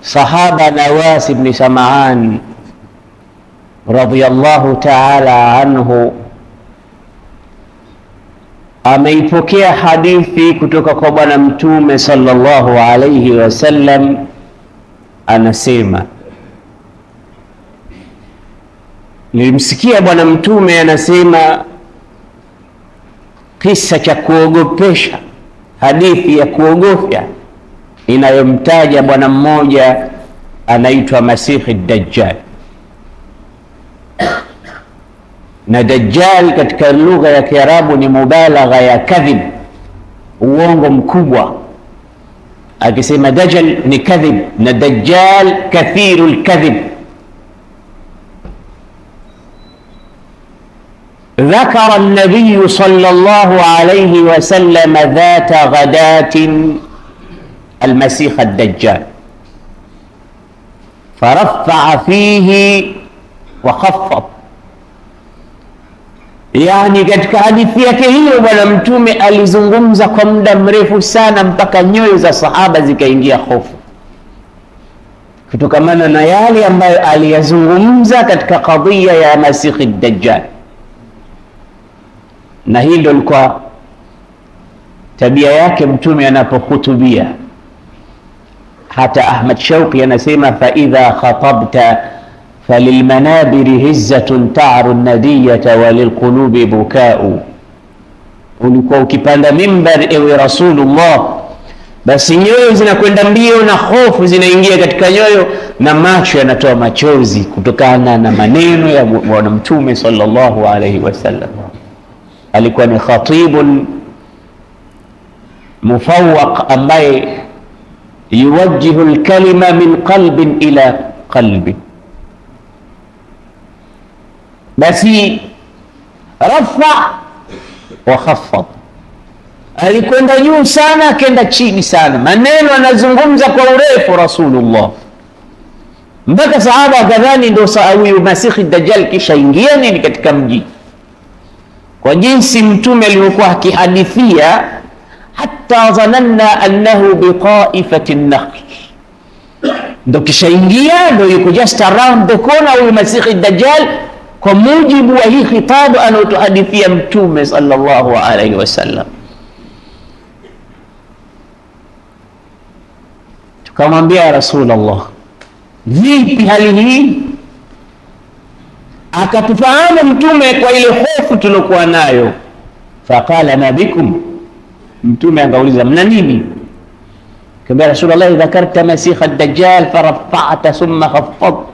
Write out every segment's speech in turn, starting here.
Sahaba Nawas ibn Sam'an radhiyallahu ta'ala anhu ameipokea hadithi kutoka kwa Bwana Mtume sallallahu alayhi wasallam, anasema nilimsikia Bwana Mtume anasema kisa cha kuogopesha, hadithi ya kuogofya inayomtaja bwana mmoja anaitwa Masihi Dajjal. Na Dajjal katika lugha ya Kiarabu ni mubalagha ya kadhib, uongo mkubwa. Akisema Dajjal ni kadhib, na Dajjal kathirul kadhib. ذكر النبي صلى الله عليه وسلم ذات غداة المسيح الدجال فرفع فيه وخفض. Yani katika hadithi yake hiyo Bwana Mtume alizungumza kwa muda mrefu sana mpaka nyoyo za sahaba zikaingia hofu kutokamana na yale ambayo aliyazungumza katika kadhia ya Masihi Dajjal. Na hii ndio ilikuwa tabia yake Mtume anapohutubia. Hata Ahmad Shauqi anasema fa idha khatabta falilmanabiri hizzatun ta'ru nadiyata walilqulubi bukau. Ulikuwa ukipanda mimbar ewe Rasulullah, basi nyoyo zinakwenda mbio na hofu zinaingia katika nyoyo na macho yanatoa machozi kutokana na maneno ya Bwana Mtume sallallahu alayhi wasallam. Alikuwa ni khatibun mufawwaq ambaye yuwajjihu alkalima min qalbin ila qalbin. Basi rafa wa khaffad, alikwenda juu sana akenda chini sana, maneno anazungumza kwa urefu Rasulullah mpaka sahaba kadhani ndio huyu Masihi Dajjal kisha ingia nini katika mji. Kwa jinsi Mtume alivyokuwa akihadithia, hatta dhananna annahu biqaifati an-nakhl, ndo kisha ingia, ndo yuko just around the corner huyu Masihi Dajjal, kwa mujibu wa hii khitabu anayotuhadithia Mtume sallallahu alayhi wasallam. Tukamwambia ya Rasulullah, vipi hali hii? Akatufahamu Mtume kwa ile hofu tulokuwa nayo. Faqala ma bikum, Mtume akauliza mna nini? Kama Rasulullah, dhakarta Masiha ad-Dajjal farafa'ta thumma khaffadta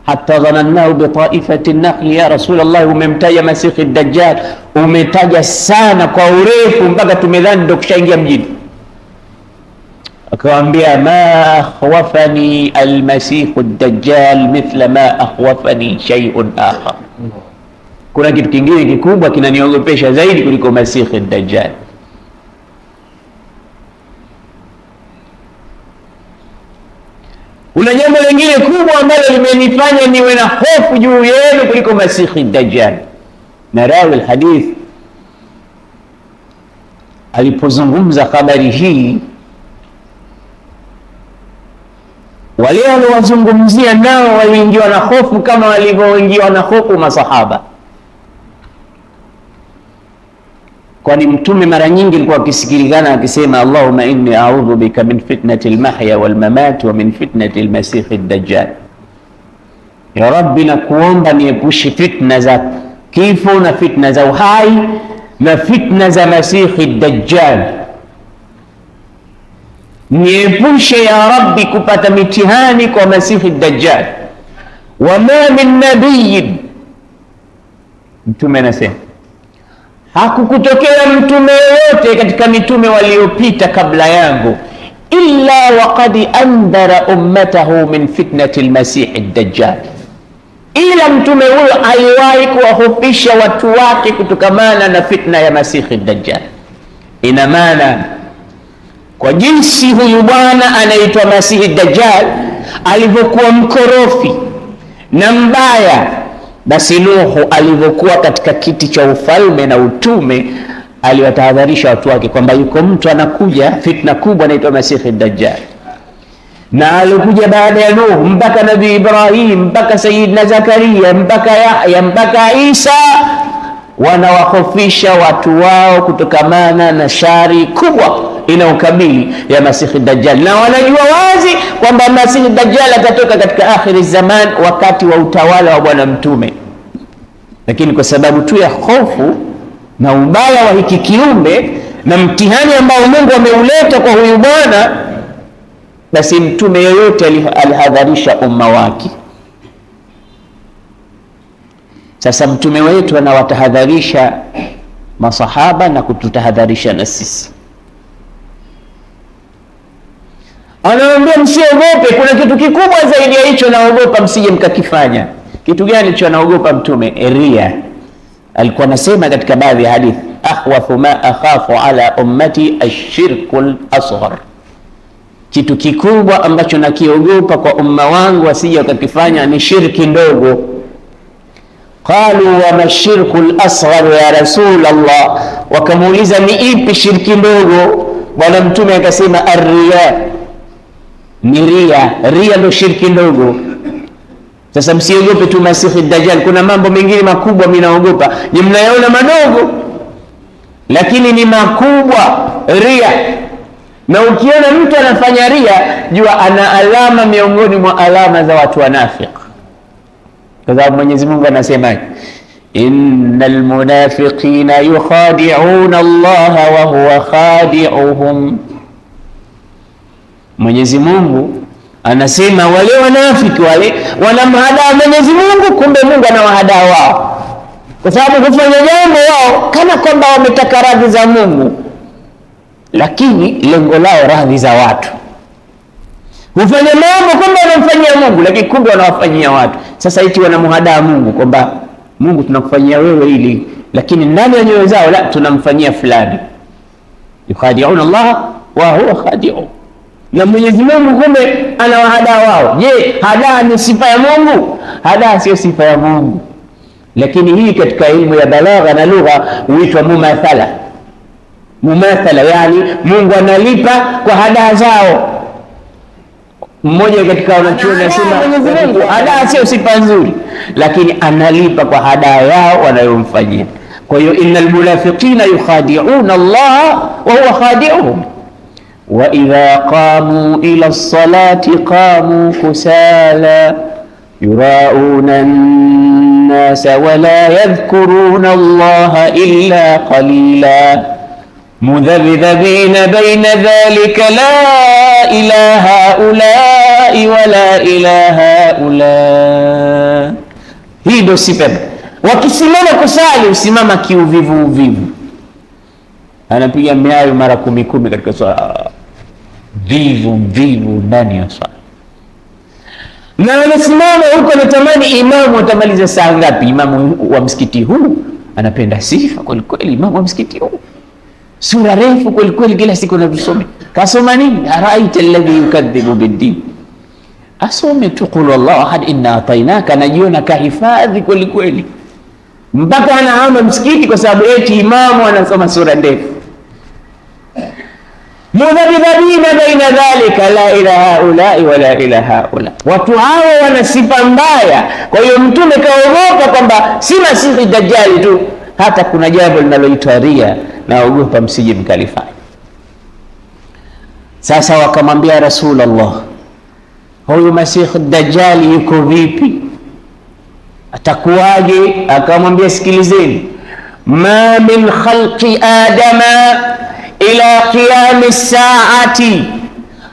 hatta dhanannahu bi ta'ifati an-nakhl. Ya Rasulullah, umemtaja Masihi ad-Dajjal, umetaja sana kwa urefu mpaka tumedhani ndio kishaingia mjini. Akamwambia ma akhwafani al-Masihu ad-Dajjal mithla ma akhwafani shay'un akhar, kuna kitu kingine kikubwa kinaniogopesha zaidi kuliko Masihi ad-Dajjal. Kuna jambo lingine kubwa ambalo limenifanya niwe na hofu juu yenu kuliko Masihi ad-Dajjal. Na rawi al-hadith alipozungumza habari hii, wale waliowazungumzia nao waliingiwa na hofu kama walivyoingiwa na hofu masahaba. Kwani Mtume mara nyingi alikuwa akisikilikana akisema Allahumma inni a'udhu bika min fitnati al-mahya wal-mamat wa min fitnati al-Masih ad-Dajjal. Ya Rabbi, nakuomba niepushe fitna za kifo na fitna za uhai na fitna za Masih ad-Dajjal. Niepushe ya Rabbi kupata mitihani kwa Masihi ad-Dajjal. Wama min nabiyyin, Mtume anasema hakukutokea mtume yoyote katika mitume waliopita kabla yangu illa waqad andara ummatahu min fitnati al-Masih ad-Dajjal, ila mtume huyo aliwahi kuwahofisha watu wake kutokamana na fitna ya Masihi ad-Dajjal. Ina maana kwa jinsi huyu bwana anaitwa Masihi ad-Dajjal alivyokuwa mkorofi na mbaya, basi Nuhu alivyokuwa katika kiti cha ufalme na utume aliwatahadharisha watu wake kwamba yuko mtu anakuja, fitna kubwa inaitwa Masihi ad-Dajjal. na alikuja baada ya Nuh mpaka Nabii Ibrahim mpaka Sayyidina Zakaria mpaka Yahya mpaka Isa, wanawahofisha watu wao kutokamana na shari kubwa inaokabili ya Masihi Dajjal, na wanajua wazi kwamba Masihi Dajjal atatoka katika akhiri zaman, wakati wa utawala wa Bwana Mtume. Lakini kwa sababu tu ya hofu na ubaya wa hiki kiumbe na mtihani ambao Mungu ameuleta kwa huyu bwana, basi mtume yoyote alihadharisha umma wake. Sasa mtume wetu anawatahadharisha masahaba na kututahadharisha na sisi. Anawaambia msiogope, kuna kitu kikubwa zaidi ya hicho naogopa msije mkakifanya. Kitu gani hicho anaogopa mtume? Ria. Alikuwa anasema katika baadhi ya hadithi, akhwafu ma akhafu ala ummati ashirkul asghar, kitu kikubwa ambacho nakiogopa kwa umma wangu wasije wakakifanya ni shirki ndogo. Qalu wa mashirku al-asghar ya Rasul Allah, wakamuuliza ni ipi shirki ndogo? Bwana Mtume akasema ar-riya, ni ria. Ria ndo shirki ndogo. Sasa msiogope tu Masihi Dajjal, kuna mambo mengine makubwa mimi naogopa. Ni mnayaona madogo lakini ni makubwa, ria. Na ukiona mtu anafanya ria, jua ana alama miongoni mwa alama za watu wanafiki, kwa sababu Mwenyezi Mungu anasema innal munafiqina yukhadi'una Allah wa huwa khadi'uhum. Mwenyezi Mungu anasema wale wanafiki wale wanamhadaa Mwenyezi Mungu, kumbe Mungu anawahadaa wao, kwa sababu kufanya jambo wao kana kwamba wametaka radhi za Mungu, lakini lengo lao radhi za watu. Hufanya mambo kwamba wanamfanyia Mungu, lakini kumbe wanawafanyia watu. Sasa eti wanamhadaa Mungu kwamba Mungu tunakufanyia wewe ili, lakini ndani ya nyoyo zao la tunamfanyia fulani. Yukhadi'una Allah wa huwa khadi'u, na Mwenyezi Mungu kumbe anawahadaa wao. Je, hadaa ni sifa ya Mungu? Hadaa sio sifa ya Mungu, lakini hii katika elimu ya balagha na lugha huitwa mumathala. Mumathala yani Mungu analipa kwa hadaa zao. Mmoja katika wanachuoni anasema hadaa sio sifa nzuri, lakini analipa kwa hadaa yao wanayomfanyia. Kwa hiyo innal munafiqina yukhadi'una Allah wa huwa khadi'uhum wa idha qamu ila as-salati qamu kusala yura'una an-nasa wa la yadhkuruna Allah illa qalila mudhabdhabina baina dhalika la ilaha haulai wa la ilaha haula. Hii ndio sifa. Wakisimama kusali usimama kiuvivu uvivu, anapiga miayo mara 10 katika swala, vivu ndani ya swala, na anasimama huko anatamani imamu atamaliza saa ngapi. Imamu wa msikiti huu anapenda sifa kweli kweli, imamu wa msikiti huu sura refu kweli kweli, kila siku anavisoma. Kasoma nini? Araita alladhi yukadhibu bid-din, asome tu qul wallahu ahad inna atainaka, anajiona kahifadhi kweli kweli, mpaka anahama msikiti kwa sababu eti imamu anasoma sura ndefu. Mudhabidhabina baina dhalika la ilaha haulai wa la ilaha haula, watu hao wana sifa mbaya. Kwa hiyo Mtume kaogopa kwamba si Masihi Dajjali tu, hata kuna jambo linaloitwa ria, naogopa msije mkalifanya. Sasa wakamwambia Rasulullah, huyu Masihi Dajjali yuko vipi, atakuwaje? Akamwambia sikilizeni, ma min khalqi adama ila qiyami saati,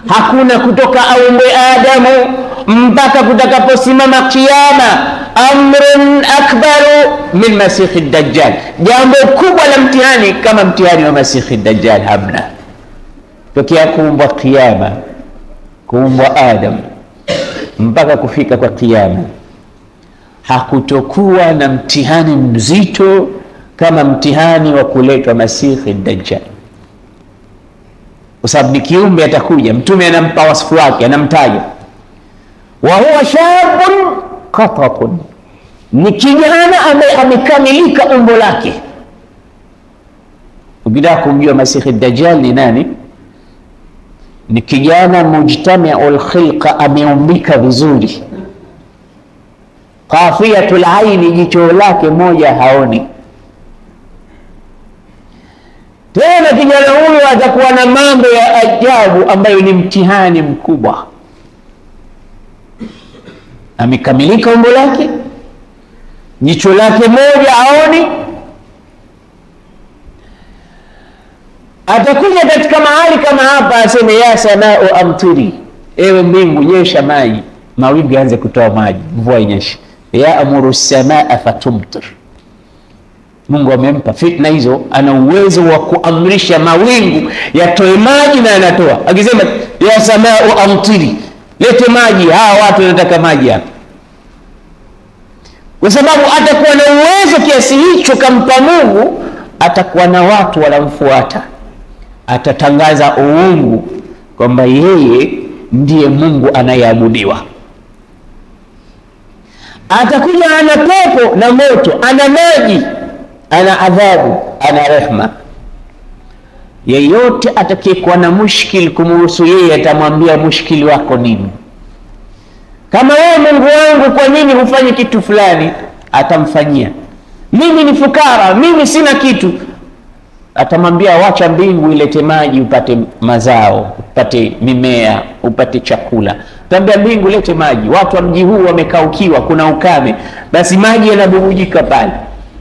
hakuna kutoka aumbwe Adamu mpaka kutakaposimama kiyama, amrun akbaru min Masihi Dajjal, jambo kubwa la mtihani kama mtihani wa Masihi Dajjal hamna. Tokea kuumbwa kiyama, kuumbwa Adam mpaka kufika kwa kiyama, hakutokuwa na mtihani mzito kama mtihani wa kuletwa Masihi Dajjal, kwa sababu ni kiumbe atakuja. Mtume anampa wasifu wake, anamtaja wa huwa shabun qatatun, ni kijana ambaye amekamilika umbo lake. Ukitaka kumjua Masihi Dajjal ni nani, ni kijana mujtami'ul khilqa, ameumbika vizuri, qafiyatul aini, jicho lake moja haoni. Tena kijana huyo atakuwa na mambo ya ajabu ambayo ni mtihani mkubwa. Amekamilika umbo lake, jicho lake moja haoni. Atakuja katika mahali kama hapa aseme, ya samau amtiri, ewe mbingu nyesha maji, mawingu yaanze kutoa maji, mvua inyeshe. Ya amuru samaa fatumtir. Mungu amempa fitna hizo, ana uwezo wa kuamrisha mawingu yatoe maji na yanatoa. Akisema ya samau amtiri, lete maji, hawa watu wanataka maji hapa. Kwa sababu atakuwa na uwezo kiasi hicho kampa Mungu, atakuwa na watu wanamfuata. Atatangaza uungu kwamba yeye ndiye Mungu anayeabudiwa. Atakuja ana pepo na moto, ana maji, ana adhabu, ana rehma. Yeyote atakayekuwa na mushkil kumhusu yeye, atamwambia mushkili wako nini? Kama wewe, Mungu wangu, kwa nini hufanye kitu fulani? Atamfanyia. Mimi ni fukara, mimi sina kitu. Atamwambia wacha mbingu ilete maji upate mazao, upate mimea, upate chakula. Atamwambia mbingu lete maji, watu wa mji huu wamekaukiwa, kuna ukame, basi maji yanabubujika pale.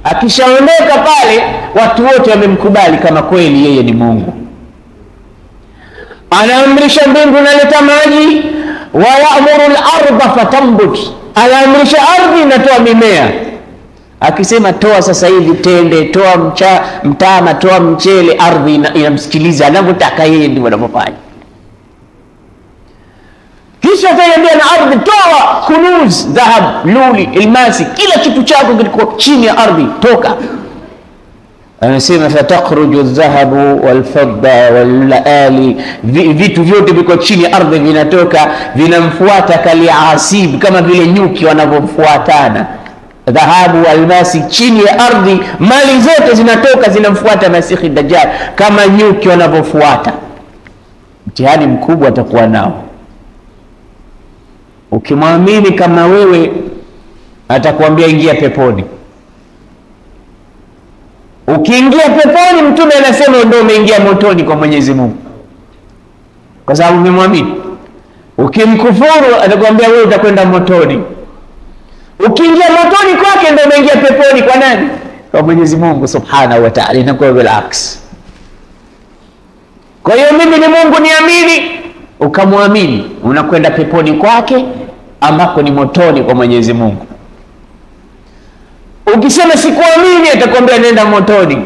Akishaondoka pale, watu wote wamemkubali kama kweli yeye ni Mungu. Anaamrisha mbingu naleta maji, wa ya'muru al-ardha fatambut, anaamrisha ardhi inatoa mimea. Akisema toa sasa hivi tende, toa mtama, toa mchele, ardhi inamsikiliza, anavyotaka yeye ndivyo anavyofanya. Kisha ataambia na ardhi, toa kunuz, dhahab, luli, ilmasi, kila kitu chako kiko chini ya ardhi, toka. Anasema fatakhruju dhahabu walfadda walali, vitu vyote viko chini ya ardhi vinatoka, vinamfuata kaliasib, kama vile nyuki wanavyomfuatana. Dhahabu, almasi, chini ya ardhi, mali zote zinatoka zinamfuata Masihi Dajjal kama nyuki wanavyofuata. Mtihani mkubwa atakuwa nao. Ukimwamini kama wewe, atakwambia ingia peponi. Ukiingia peponi, Mtume anasema ndio umeingia motoni kwa Mwenyezi Mungu, kwa sababu umemwamini. Ukimkufuru, atakwambia wewe utakwenda motoni. Ukiingia motoni kwake, ndio umeingia peponi kwa nani? Kwa Mwenyezi Mungu Subhanahu wa Ta'ala. Inakuwa bilaks. Kwa hiyo mimi ni Mungu niamini, ukamwamini, unakwenda peponi kwake ambako ni motoni kwa Mwenyezi Mungu. Ukisema sikuamini, atakwambia nenda motoni,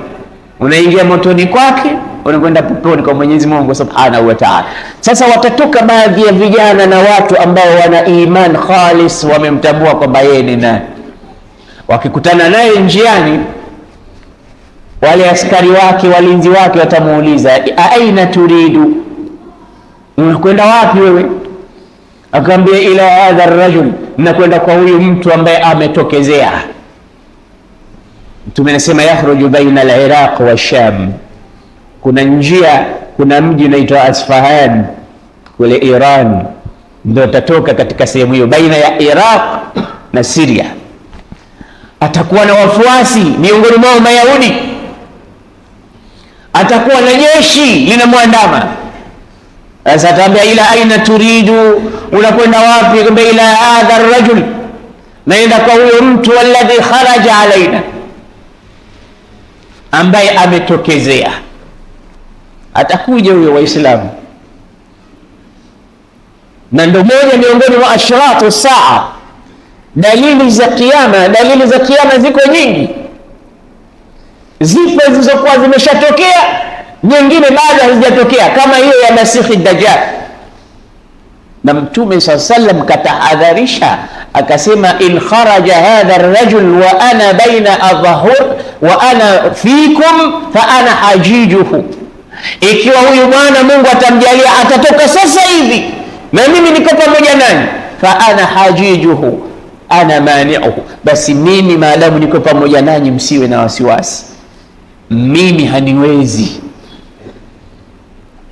unaingia motoni kwake, unakwenda peponi kwa Mwenyezi Mungu Subhanahu wa Ta'ala. Sasa watatoka baadhi ya vijana na watu ambao wana iman khalis, wamemtambua kwamba yeye ni nani. Wakikutana naye njiani, wale askari wake, walinzi wake watamuuliza, aina turidu, unakwenda wapi wewe? Akamwambia ila hadha ar-rajul, nakwenda kwa huyu mtu ambaye ametokezea. Mtume anasema yakhruju baina al-Iraq wa Sham, kuna njia, kuna mji unaitwa Asfahan kule Iran, ndio tatoka katika sehemu hiyo baina ya Iraq na Syria. Atakuwa na wafuasi miongoni mwao Mayahudi, atakuwa na jeshi linamwandama. Sasa ataambia ila aina turidu, unakwenda wapi? Kwamba ila hadha ar-rajul, naenda kwa huyo mtu alladhi kharaja alaina, ambaye ametokezea. Atakuja huyo Waislamu, na ndio moja miongoni mwa ashratu saa, dalili za kiyama. Dalili za kiyama ziko nyingi, zipo zilizokuwa zimeshatokea, nyingine bado hazijatokea, kama hiyo ya Masihi Dajjal. Na Mtume SAW katahadharisha akasema, in kharaja hadha ar-rajul wa ana baina adhhur wa ana fikum fa ana hajijuhu, ikiwa huyu bwana Mungu atamjalia atatoka sasa hivi na mimi niko pamoja nanyi, fa ana hajijuhu ana mani'uhu, basi mimi maadamu niko pamoja nanyi msiwe na wasiwasi, mimi haniwezi.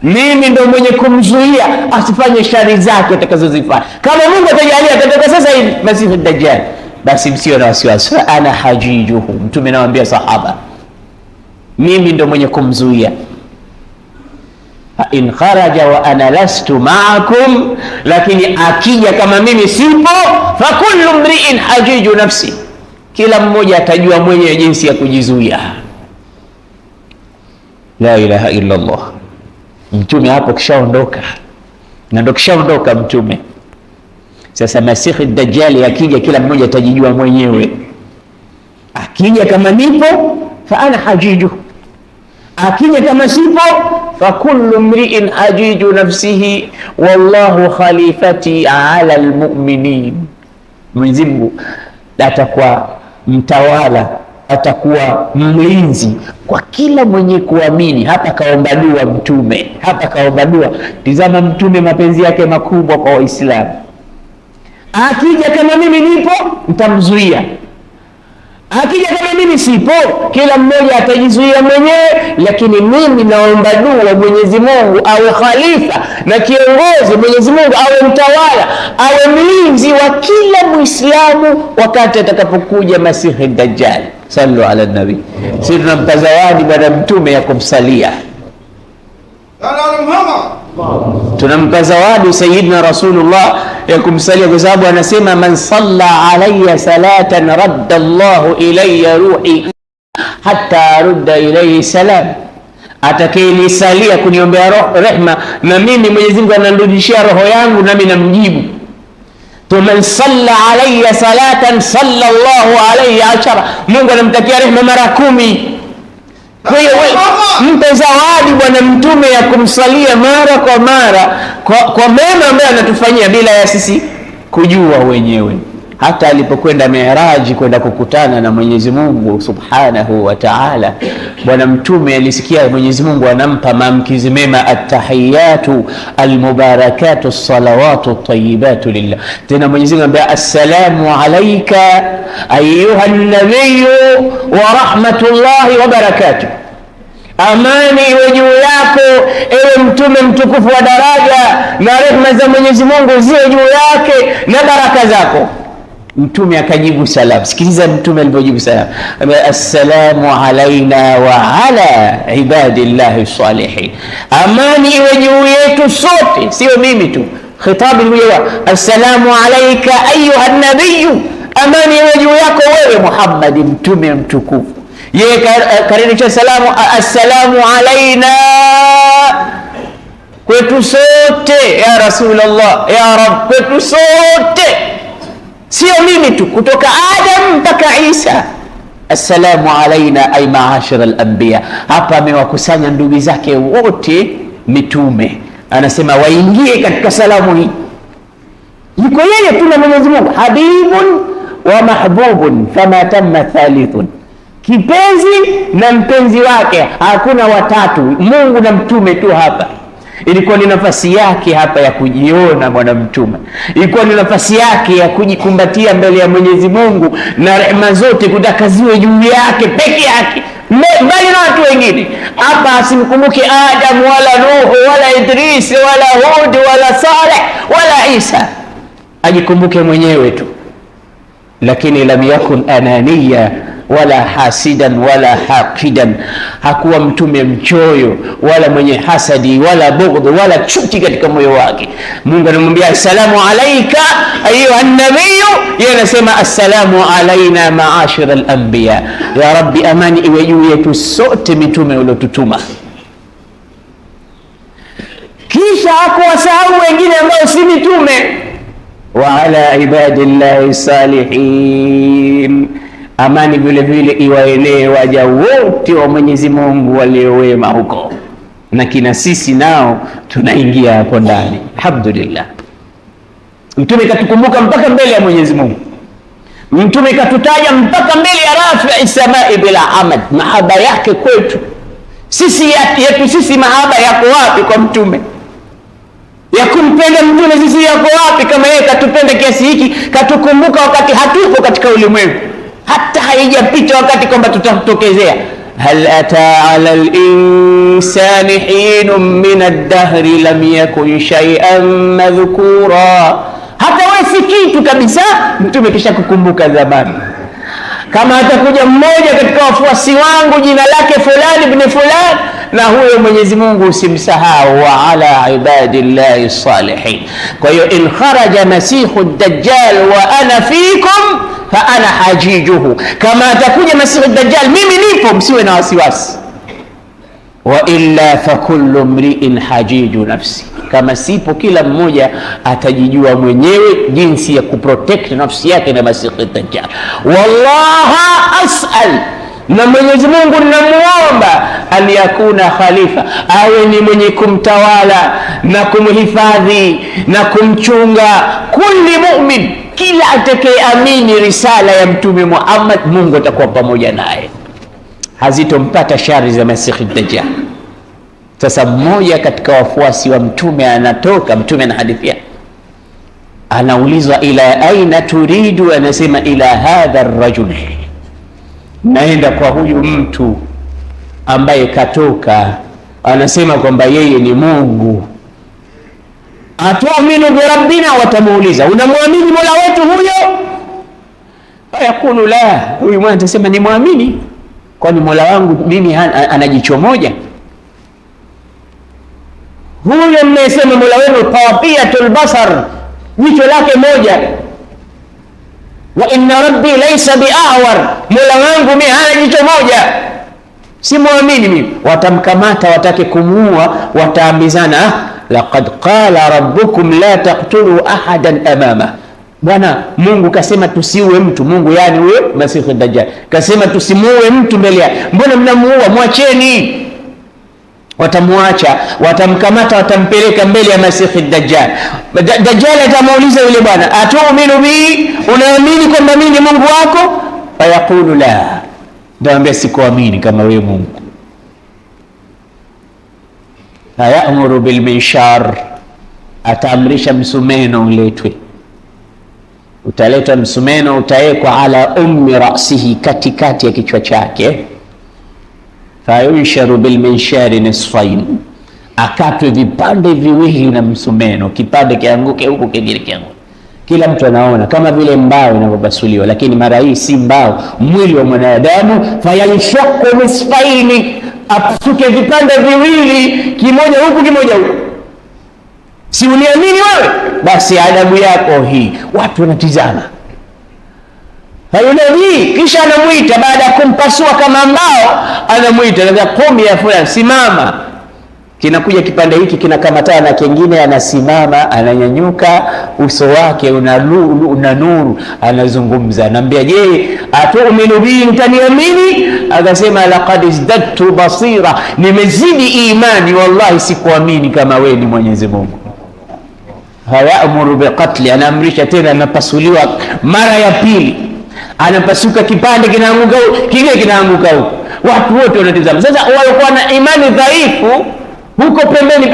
mimi ndo mwenye kumzuia asifanye shari zake atakazozifanya. Kama Mungu atajalia atatoka sasa hivi Masihi Dajjal, basi msio na wasiwasi, ana hajijuhu. Mtume anawaambia sahaba, mimi ndo mwenye kumzuia. In kharaja wa ana lastu ma'akum, lakini akija kama mimi sipo, fa kullu mri'in hajiju nafsi, kila mmoja atajua mwenye jinsi ya kujizuia. La ilaha illa Allah. Mtume hapo kishaondoka, na ndo kishaondoka Mtume. Sasa Masihi Dajjali akija, kila mmoja atajijua mwenyewe. Akija kama nipo, fa ana hajiju, akija kama sipo, fa kullu mri'in hajiju nafsihi wallahu khalifati ala almu'minin. Mwenyezi Mungu atakuwa mtawala, atakuwa mlinzi kwa kila mwenye kuamini. Hapa kaomba dua Mtume, hapa kaomba dua. Tizama Mtume mapenzi yake makubwa kwa Waislamu. Akija kama mimi nipo, nitamzuia. Akija kama mimi sipo, kila mmoja atajizuia mwenyewe. Lakini mimi naomba dua Mwenyezi Mungu awe khalifa na kiongozi, Mwenyezi Mungu awe mtawala, awe mlinzi wa kila Muislamu wakati atakapokuja Masihi Dajjal. Sallu ala nabi. Sisi tunampa zawadi bwana Mtume ya kumsalia, tunampa zawadi Sayyidina Rasulullah ya kumsalia, kwa sababu anasema man salla alayya salatan radda Allahu ilayya ruhi hatta rudda ilayhi salam, atakayenisalia kuniombea rehma na mimi Mwenyezi Mungu ananirudishia roho yangu nami namjibu. Man salla alayya salatan sallallahu alayhi ashara, Mungu anamtakia rehma mara 10. Kwa hiyo mpe zawadi bwana Mtume ya kumsalia mara kwa mara kwa mema ambayo anatufanyia bila ya sisi kujua wenyewe. Hata alipokwenda Mi'raji kwenda kukutana na Mwenyezi Mungu Subhanahu wa Ta'ala, bwana Mtume alisikia Mwenyezi Mungu anampa maamkizi mema, attahiyatu almubarakatu salawatu at-tayyibatu lillah. Tena Mwenyezi Mungu anambia assalamu alayka ayyuha an-nabiyyu wa rahmatullahi wa barakatuh, amani iwe juu yako ewe Mtume mtukufu wa daraja, na rehema za Mwenyezi Mungu ziwe juu yake na baraka zako. Mtume akajibu salam. Sikiliza Mtume alivyojibu salam, assalamu alaina wa ala ibadillahi salihin, amani iwe juu yetu sote, sio mimi tu. Khitabu mwewa, assalamu alayka ayuha nabiyyu, amani iwe juu yako wewe Muhammad mtume mtukufu. Yeye karibisha salamu, assalamu alaina, kwetu sote ya Rasulullah, ya Rabb, kwetu sote, sio mimi tu, kutoka Adam mpaka Isa. Assalamu alaina ay maashara al-anbiya. Hapa amewakusanya ndugu zake wote mitume, anasema waingie katika salamu hii. Yuko yeye tu na Mwenyezi Mungu, habibun wa mahbubun fama tamma thalithun, kipenzi na mpenzi wake, hakuna watatu, Mungu na mtume tu. Hapa ilikuwa ni nafasi yake hapa ya kujiona bwana Mtume, ilikuwa ni nafasi yake ya kujikumbatia mbele ya Mwenyezi Mungu na rehema zote kutaka ziwe juu yake peke yake, mbali na watu wengine. Hapa asimkumbuke Adam wala Nuhu wala Idris wala Hud wala Saleh wala Isa, ajikumbuke mwenyewe tu. Lakini lam yakun ananiya wala hasidan wala haqidan, hakuwa mtume mchoyo wala mwenye hasadi wala bughdh wala chuki katika moyo wake. Mungu anamwambia assalamu alayka ayuha nabiyyu, yeye anasema assalamu alaina maashara al-anbiya, ya rabbi amani iwe juu yetu sote mitume uliotutuma. Kisha hakuwasahau wengine ambao si mitume, wa ala ibadillahi salihin, amani vile vile iwaenee waja wote wa Mwenyezi Mungu waliowema huko, na kina sisi nao tunaingia hapo ndani. Alhamdulillah, mtume katukumbuka mpaka mbele ya Mwenyezi Mungu, mtume katutaja mpaka mbele ya rafi samai bila amad. Mahaba yake kwetu sisi, yetu sisi, mahaba yako wapi kwa mtume? Ya kumpenda mtume sisi yako wapi kama yeye katupenda kiasi hiki, katukumbuka wakati hatupo katika ulimwengu, hata haijapita wakati kwamba tutatokezea. hal ata ala al-insani hinun min ad-dahri lam yakun shay'an madhkura. Hata wewe si kitu kabisa, mtume kisha kukumbuka zamani. Kama atakuja mmoja katika wafuasi wangu jina lake fulani ibn fulani, na huyo Mwenyezi Mungu usimsahau, wa ala ibadillahi salihin. Kwa hiyo in kharaja masihu dajjal wa ana fikum fa ana hajijuhu, kama atakuja masihu dajjal mimi nipo, msiwe na wasiwasi. Wa illa fa kullu mri'in hajiju nafsi, kama sipo kila mmoja atajijua mwenyewe jinsi ya kuprotect nafsi yake na masihu dajjal. Wallaha as'al, na Mwenyezi Mungu ninamuomba, an yakuna khalifa, awe ni mwenye kumtawala na kumhifadhi na kumchunga kulli mu'min, kila atakayeamini risala ya Mtume Muhammad, Mungu atakuwa pamoja naye, hazitompata shari za Masihi Dajjal. Sasa mmoja katika wafuasi wa Mtume anatoka, Mtume anahadithia, anaulizwa ila aina turidu, anasema ila hadha ar-rajul, naenda kwa huyu mtu ambaye katoka, anasema kwamba yeye ni Mungu. Atuaminu bi rabbina, watamuuliza unamwamini Mola wetu huyo? Fayaqulu la, huyu mwana atasema ni muamini, kwani Mola wangu mimi ana jicho moja? Huyo mnayesema Mola wenu tawafiyatul basar, jicho lake moja. Wa inna rabbi laysa bi'awar, Mola wangu mimi hana jicho moja, si muamini mimi. Watamkamata, watake kumuua, wataambizana, laqad qala rabbukum la taqtulu ahadan amama, Bwana Mungu kasema tusiue mtu. Mungu yani huyo Masihi Dajjal kasema tusimuue mtu mbele yake, mbona mnamuua? Mwacheni. Watamuacha, watamkamata, watampeleka mbele ya Masihi Dajjal. Dajjal atamuuliza yule bwana, atu'minu bi, unaamini kwamba mimi ni Mungu wako? Fayaqulu la, ndaambia sikuamini kama wewe Mungu. Hayamuru bil minshar, ataamrisha msumeno uletwe. Utaletwa msumeno, utawekwa ala ummi rasihi, katikati ya kichwa chake. Fayunsharu bil minshari nisfain, akatwe vipande viwili na msumeno, kipande kianguke huko, kingine kianguke. Kila mtu anaona kama vile mbao inavyopasuliwa, lakini mara hii si mbao, mwili wa mwanadamu. Fayanshaku nisfaini, apasuke vipande viwili, kimoja huku kimoja huku. Si uniamini wewe? Basi adabu yako hii. Watu wanatizama, hayunani, kisha anamuita baada ya kumpasua kama mbao, anamuita na qumi ya fulani, simama. Kinakuja kipande hiki kinakamatana na kingine, anasimama, ananyanyuka, uso wake una nuru, anazungumza, anambia, je, atu'minu bi, mtaniamini? Akasema, laqad izdadtu basira, nimezidi imani, wallahi sikuamini kama wewe ni Mwenyezi Mungu. Hayamuru biqatli, anaamrisha tena, anapasuliwa mara ya pili, anapasuka kipande, kinaanguka kingine, kinaanguka huko. Watu wote wanatazama. Sasa walikuwa na imani dhaifu huko pembeni,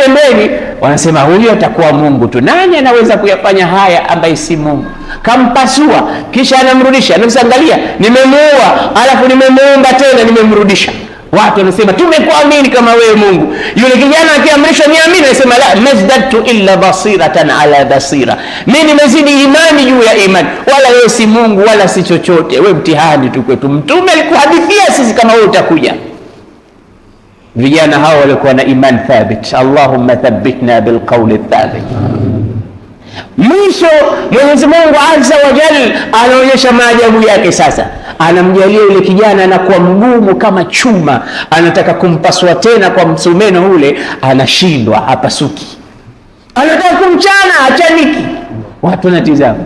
wanasema huyo atakuwa Mungu tu. Nani anaweza kuyafanya haya ambaye si Mungu? Kampasua kisha anamrudisha, anamsangalia, nimemuua alafu nimemuumba tena, nimemrudisha. Watu wanasema tumekuamini kama wewe Mungu. Yule kijana akiamrishwa niamini, anasema la mazdadtu illa basiratan ala basira, mimi nimezidi imani juu ya imani, wala wewe si Mungu wala si chochote, wewe mtihani tu kwetu. Mtume alikuhadithia sisi kama wewe utakuja. Vijana hao walikuwa na iman thabit. Allahumma thabbitna bilqawli thabit. Mwisho Mwenyezi Mungu azza wa jalla anaonyesha maajabu yake. Sasa anamjalia yule kijana anakuwa mgumu kama chuma, anataka kumpasua tena kwa msumeno ule, anashindwa, hapasuki. Anataka kumchana, achaniki. Watu wanatizama,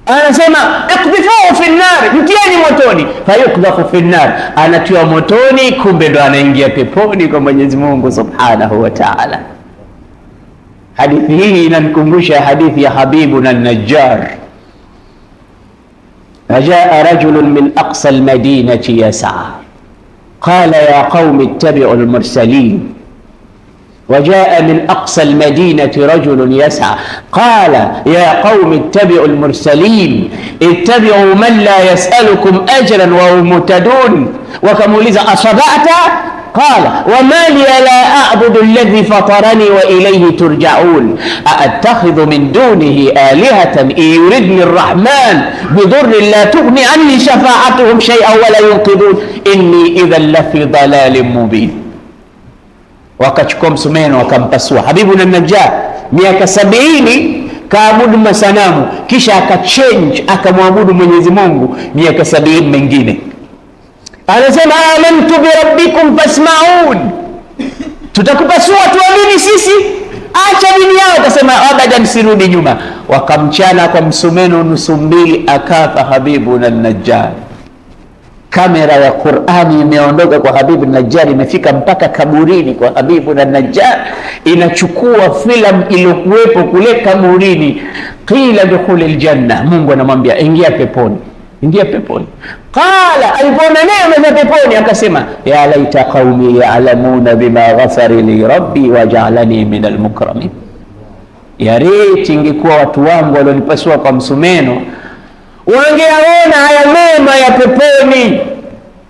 anasema ikdhifuhu fi nar, mtieni motoni. Fayukdhafu fi nar, anatiwa motoni, kumbe ndo anaingia peponi kwa Mwenyezi Mungu subhanahu wa ta'ala. Hadithi hii inanikumbusha hadithi ya Habibuna an-Najjar. Jaa rajulun min aqsa al-madinati yas'a, qala ya qaumi ittabi'u al-mursalin وجاء من أقصى المدينة رجل يسعى قال يا قوم اتبعوا المرسلين اتبعوا من لا يسألكم أجرا وهم مهتدون. وكمولز أصبعت قال وما لي لا أعبد الذي فطرني وإليه ترجعون أأتخذ من دونه آلهة إن يردني الرحمن بضر لا تغني عني شفاعتهم شيئا ولا ينقذون إني إذا لفي ضلال مبين. Wakachukua msumeno wakampasua Habibuna Najjar. Miaka 70 kaabudu masanamu, kisha akachange akamwabudu Mwenyezi Mungu miaka 70 mengine. Anasema amantu bi rabbikum fasma'un, tutakupasua tuamini sisi, acha dini yao. Akasema abadan, sirudi nyuma. Wakamchana kwa msumeno nusu mbili, akafa Habibuna Najjar. Kamera ya Qur'ani imeondoka kwa Habibu Najjar, imefika mpaka kaburini kwa Habibu Najjar, inachukua filamu iliyokuwepo kule kaburini. Qila dukhulil janna, Mungu anamwambia ingia peponi, ingia peponi. Qala, alipoona neema za peponi akasema ya laita qaumi ya'lamuna bima ghafara li rabbi wa ja'alani min almukramin. Ya riti ingekuwa watu wangu walionipasua kwa msumeno wangeaona haya mema ya peponi,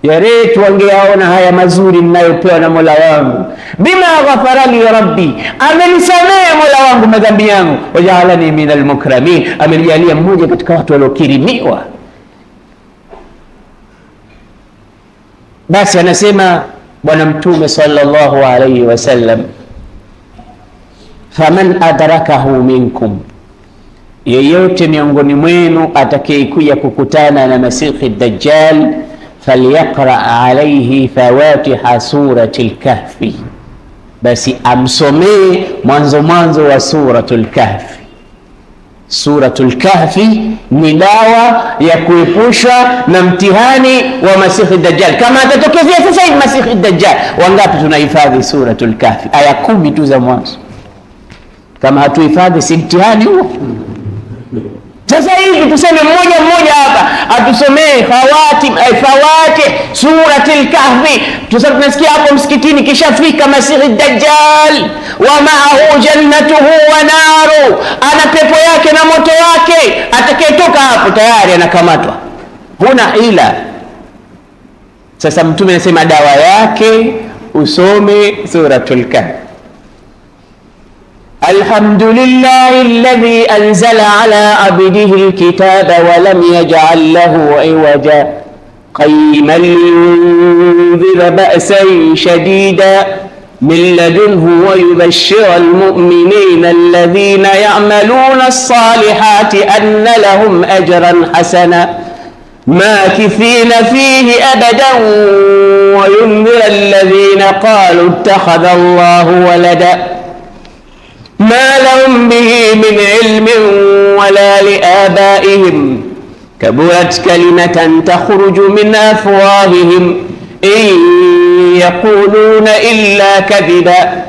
ya riti wangeaona haya mazuri ninayopewa na Mola wangu. Bima ghafara li rabbi, amenisamehe Mola wangu madhambi yangu. Waja'alani min almukramin, amenijalia mmoja katika watu waliokirimiwa. Basi anasema Bwana Mtume sallallahu alayhi wasallam, faman adrakahu minkum, yeyote miongoni mwenu atakayekuja kukutana na Masihi Dajjal, falyaqra alayhi fawatiha surati al-Kahfi, basi amsomee mwanzo wa suratul Kahfi. Suratul Kahfi ni dawa ya kuepusha na mtihani wa Masihi Dajjal. Kama atatokezea sasa hivi Masihi Dajjal, wangapi tunahifadhi suratul Kahfi? Aya 10 tu za mwanzo. Kama hatuhifadhi si mtihani huo. Sasa hivi tuseme mmoja hapa atusomee fawati suratul Kahfi. Tunasikia hapo msikitini kishafika Masihi Dajjal, wa ma'ahu jannatuhu wa naru, ana pepo yake na moto wake. Atakayetoka hapo tayari anakamatwa, huna ila. Sasa Mtume anasema dawa yake usome suratul Kahfi. Alhamdulillahi alladhi anzala ala abdihi alkitaba wa lam yaj'al lahu iwaja qayyiman liyundhira ba'san shadida min ladunhu wa yubashshira almu'minina alladhina ya'maluna as-salihati anna lahum ajran hasana makithina fihi abadan wa yundhira alladhina qalu ittakhadha Allahu walada ما لهم به من علم ولا لآبائهم كبرت كلمة تخرج من أفواههم إن يقولون إلا كذبا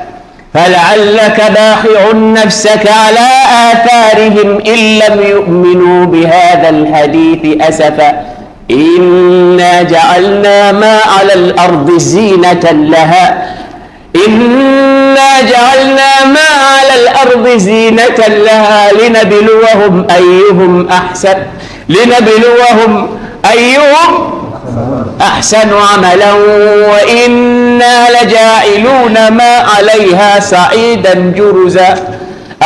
فلعلك باخع نفسك على آثارهم إن لم يؤمنوا بهذا الحديث أسفا إنا جعلنا ما على الأرض زينة لها إنا جعلنا ما على الأرض زينة لها لنبلوهم أيهم أحسن عملا وإنا لجاعلون ما عليها صعيدا جرزا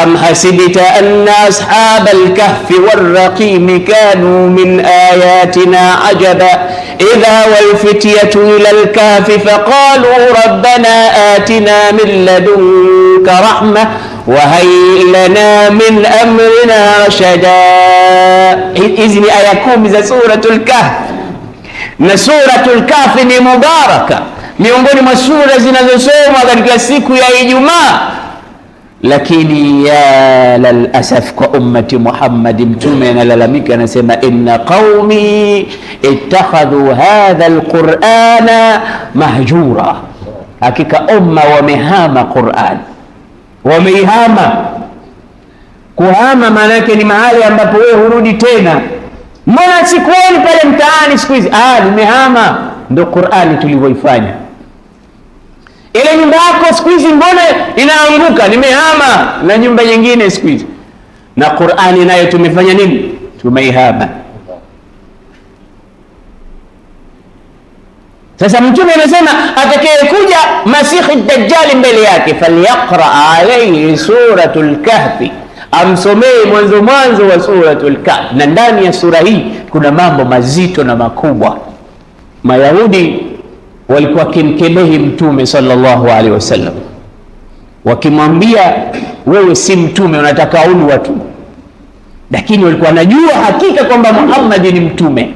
أم حسبت أن أصحاب الكهف والرقيم كانوا من آياتنا عجبا إذا والفتية إلى الكهف فقالوا ربنا آتنا من لدنك رحمة وهيئ لنا من أمرنا رشدا. إذن آيكم إذا سورة الكهف. سورة الكهف ni mubaraka, miongoni mwa sura zinazosomwa katika siku ya Ijumaa. Lakini ya lalasaf kwa ummati Muhammad, Mtume analalamika anasema inna qaumi ittakhadhu hadha alqur'ana mahjura, hakika umma wamehama Qur'an, wameihama. Kuhama maana yake ni mahali ambapo wewe hurudi tena. Mbona sikuoni pale mtaani siku hizi? Nimehama. Ndio Qur'ani tulivyoifanya. Ile nyumba yako siku hizi mbona inaanguka? Nimehama na nyumba nyingine siku hizi. Na Qur'ani nayo tumefanya nini? Tumeihama. Sasa Mtume anasema atakayekuja Masihi Dajjali mbele yake, falyaqra alayhi suratul Kahfi, amsomee mwanzo wa suratul Kahfi. Na ndani ya sura hii kuna mambo mazito na makubwa. Mayahudi walikuwa kimkebehi Mtume sallallahu alaihi wasallam, wakimwambia wewe si mtume, unataka ulu watu, lakini walikuwa wanajua hakika kwamba Muhammad ni mtume.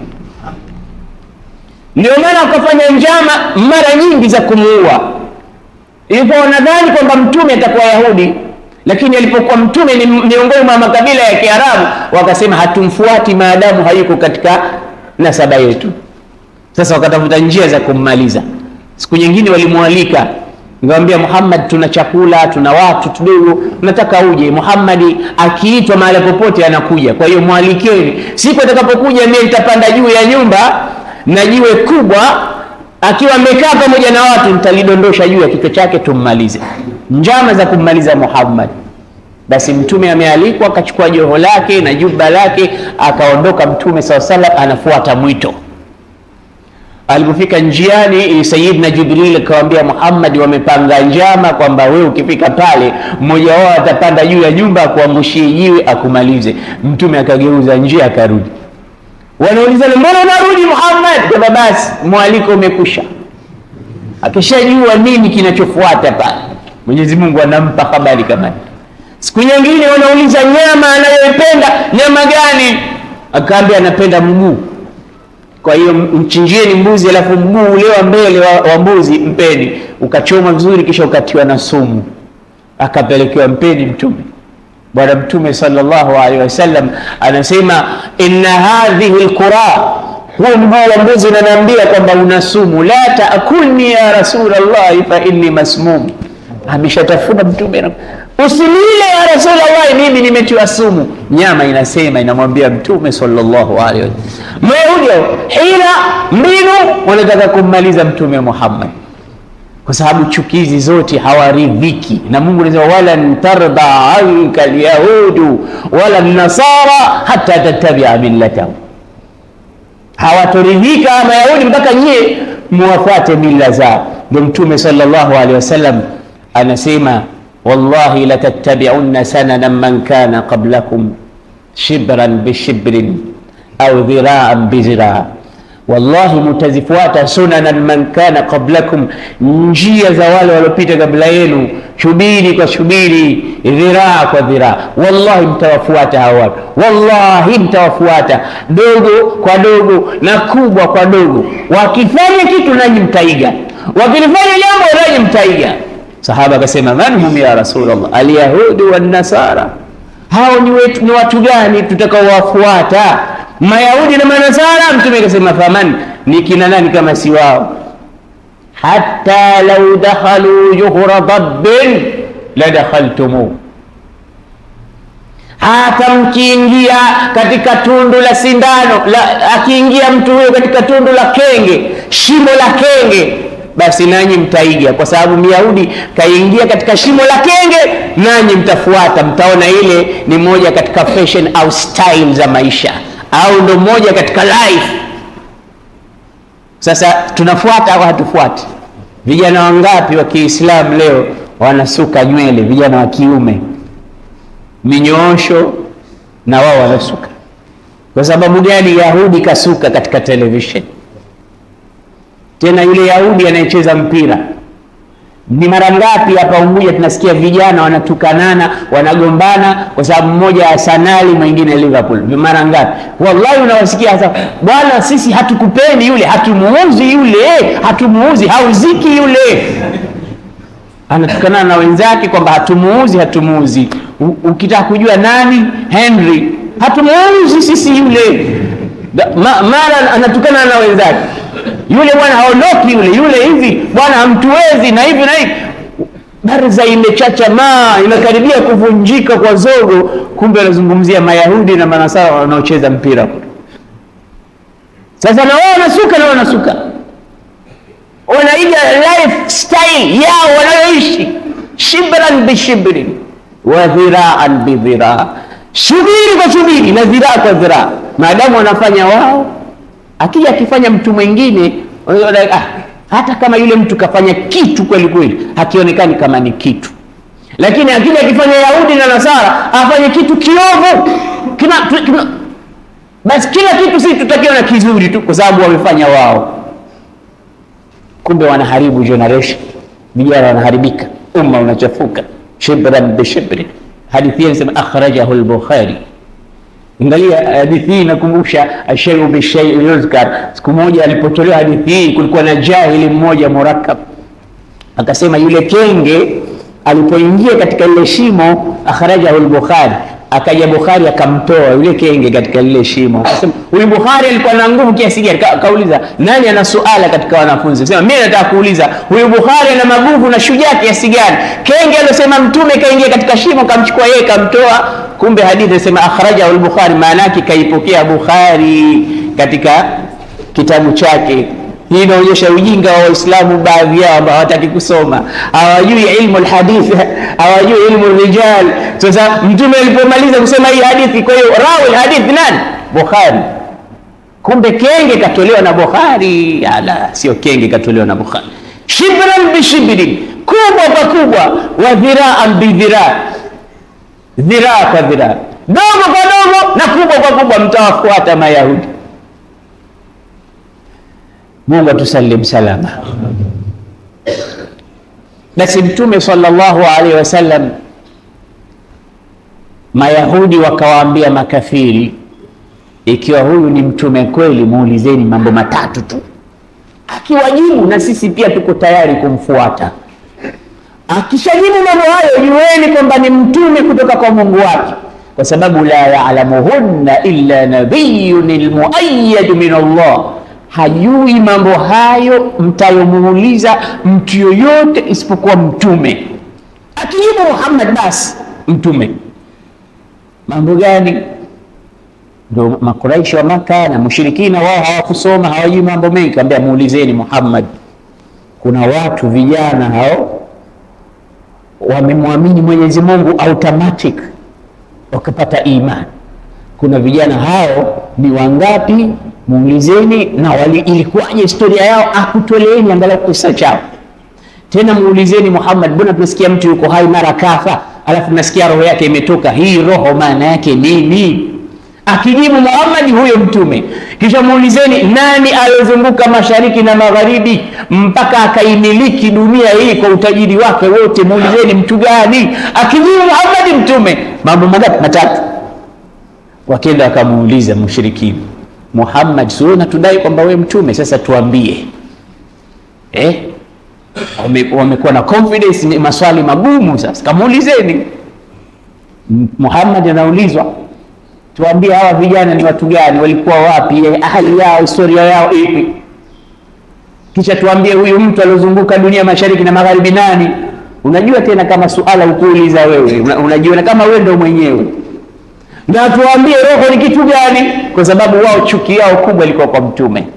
Ndio maana wakafanya njama mara nyingi za kumuua. Ilikuwa wanadhani kwamba mtume atakuwa Yahudi, lakini alipokuwa mtume ni miongoni mwa makabila ya Kiarabu, wakasema hatumfuati maadamu hayuko katika nasaba yetu. Sasa wakatafuta njia za kummaliza. Siku nyingine walimwalika, ngawambia Muhammad, tuna chakula, tuna watu tudogo, nataka uje. Muhammad akiitwa mahali popote anakuja, kwa hiyo mwalikeni. Siku atakapokuja mimi nitapanda juu ya nyumba na jiwe kubwa, akiwa amekaa pamoja na watu, nitalidondosha juu ya kichwa chake tummalize. Njama za kummaliza Muhammad. Basi mtume amealikwa, akachukua joho lake na juba lake, akaondoka Mtume SAW anafuata mwito. Alipofika njiani, Sayyidina Jibril akamwambia Muhammad, wamepanga njama kwamba wewe ukifika pale mmoja wao atapanda juu ya nyumba akuangushie jiwe akumalize. Mtume akageuza njia akarudi. Wanaulizana, mbona unarudi Muhammad? Kwa basi mwaliko umekusha. Akishajua nini kinachofuata pale, Mwenyezi Mungu anampa habari kama hii. Siku nyingine wanauliza nyama anayoipenda nyama gani? Akaambia anapenda mguu. Kwa hiyo mchinjieni mbuzi, alafu mguu ule wa mbele wa mbuzi mpeni, ukachoma vizuri, kisha ukatiwa na sumu. Akapelekewa, mpeni Mtume. Bwana Mtume sallallahu alaihi wasallam anasema, inna hadhihi alqura, huu mguu wa mbuzi unaniambia kwamba una sumu, la taakulni ya Rasulullah fa inni masmum. Ameshatafuna Mtume, usilile ya Rasulullah, mimi nimetiwa sumu. Nyama inasema, inamwambia Mtume sallallahu alaihi wasallam. Mayahudi hila mbinu wanataka kummaliza Mtume Muhammad, kwa sababu chukizi zote hawaridhiki na Mungu. Anasema, wala tarda anka alyahudu wala nasara hatta tattabi'a millatahum, hawatoridhika Mayahudi mpaka nyie muwafuate mila zao. Ndio Mtume sallallahu alaihi wasallam anasema, wallahi la tattabi'unna sanana man kana qablakum shibran bishibrin au dhira'an bizira', wallahi mutazifuata sunanan man kana qablakum, njia za wale waliopita kabla yenu, shubiri kwa shubiri, dhiraa kwa dhiraa. Wallahi mtawafuata hawa, wallahi mtawafuata dogo kwa dogo na kubwa kwa dogo. Wakifanya kitu nanyi mtaiga, wakifanya jambo nanyi mtaiga. Sahaba akasema, man hum ya Rasulullah? Alyahudu wan nasara. Hao ni watu gani tutakaowafuata? Mayahudi na Manasara. Mtume akasema, faman, ni kina nani kama si wao? Hatta law dakhalu juhra dabbin la dakhaltumu, hata mkiingia katika tundu la sindano akiingia mtu huyo katika tundu la kenge, shimo la kenge, basi nanyi mtaiga, kwa sababu Myahudi kaingia katika shimo la kenge, nanyi mtafuata. Mtaona ile ni moja katika fashion au style za maisha, au ndo moja katika life. Sasa tunafuata au hatufuati? Vijana wangapi wa Kiislamu leo wanasuka nywele, vijana wa kiume minyoosho, na wao wanasuka. Kwa sababu gani? Yahudi kasuka katika television. Tena yule Yahudi anayecheza mpira. Ni mara ngapi hapa Unguja tunasikia vijana wanatukanana, wanagombana kwa sababu mmoja Arsenal mwingine Liverpool. Ni mara ngapi? Wallahi unawasikia hasa, bwana sisi hatukupendi yule, hatumuuzi yule, hatumuuzi, hauziki yule. Anatukanana na wenzake kwamba hatumuuzi. Ukitaka kujua nani Henry, hatumuuzi sisi yule. Mara anatukana na wenzake, yule bwana haondoki, yule hivi bwana hamtuwezi na hivi na hivi. Barza imechacha inakaribia kuvunjika kwa zogo, kumbe anazungumzia Mayahudi na Manasara wanaocheza mpira. Sasa na wao wanasuka. wanaiga lifestyle yao wanayoishi, shibran bishibrin wa dhiraan bidhira, shubiri kwa shubiri na dhiraa kwa dhiraa. Maadamu wanafanya wao, akija akifanya mtu mwingine hata kama yule mtu kafanya kitu kweli kweli hakionekani kama ni kitu, lakini akija akifanya Yahudi na Nasara afanye kitu kiovu basi kila kitu sisi tutakiona kizuri tu kwa sababu wamefanya wao. Kumbe wanaharibu generation, vijana wanaharibika, umma unachafuka. Shibran bishibri, hadithi inasema akhrajahu al-Bukhari. Angalia hadithi hii inakumbusha ashayu bishay yuzkar. Siku moja alipotolewa hadithi hii kulikuwa na jahili mmoja murakkab, akasema yule kenge alipoingia katika ile shimo, akhrajahu al-Bukhari, akaja Bukhari akamtoa yule kenge katika lile shimo. Akasema huyu Bukhari alikuwa na nguvu kiasi gani? Kauliza nani ana suala katika wanafunzi, sema mimi nataka kuuliza huyu Bukhari ana maguvu na shujaa kiasi gani? Kenge alosema mtume kaingia katika shimo kamchukua yeye kamtoa. Kumbe hadithi inasema akhrajahu al-Bukhari, maana yake kaipokea Bukhari katika kitabu chake. Hii inaonyesha ujinga wa Waislamu baadhi yao ambao hawataki kusoma, hawajui ilmu alhadith, hawajui ilmu rijal. Sasa mtume alipomaliza kusema hii hadithi, kwa hiyo rawi hadith nani? Bukhari. Kumbe kenge katolewa na Bukhari. Ala, sio kenge katolewa na Bukhari. Shibran bishibrin, kubwa kwa kubwa, wa dhiraan bidhira, dhiraa kwa dhiraa, dogo kwa dogo na kubwa kwa kubwa, mtawafuata Mayahudi. Mungu atusalim salama. Basi Mtume sallallahu alaihi wasallam, Mayahudi wakawaambia makafiri, ikiwa huyu ni mtume kweli, muulizeni mambo matatu tu, akiwajibu na sisi pia tuko tayari kumfuata. Akishajibu mambo hayo, jueni kwamba ni mtume kutoka kwa Mungu wake, kwa sababu la ya'lamuhunna illa nabiyyun almuayyad min Allah, hajui mambo hayo mtayomuuliza mtu yoyote isipokuwa mtume. Akijibu Muhammad basi mtume. Mambo gani? Ndio Makuraishi wa Maka na mushirikina wao hawakusoma, hawajui mambo mengi. Kaambia muulizeni Muhammad. Kuna watu vijana hao wamemwamini Mwenyezi Mungu automatic wakapata imani. Kuna vijana hao ni wangapi? Muulizeni. Na ilikuwaje historia yao? Akutoleeni angalau kisa chao. Tena muulizeni Muhammad, mbona tunasikia mtu yuko hai mara kafa, alafu tunasikia roho yake imetoka? Hii roho maana yake nini? Akijibu Muhammad, huyo mtume. Kisha muulizeni nani aliyozunguka mashariki na magharibi mpaka akaimiliki dunia hii kwa utajiri wake wote? Muulizeni mtu gani? Akijibu Muhammad, mtume. Mambo mangapi? Matatu. Wakenda wakamuuliza mushrikini, Muhammad, sio tunadai kwamba wewe mtume, sasa tuambie. Wamekuwa na confidence, ni maswali magumu. Sasa kamuulizeni. Muhammad anaulizwa, tuambie hawa vijana ni watu gani, walikuwa wapi, ahali yao, historia yao ipi? Kisha tuambie huyu mtu aliozunguka dunia mashariki na magharibi nani? Unajua tena kama suala ukuuliza wewe, unajiona kama wewe ndio mwenyewe. Na tuambie roho ni kitu gani, kwa sababu wao chuki yao kubwa ilikuwa kwa mtume.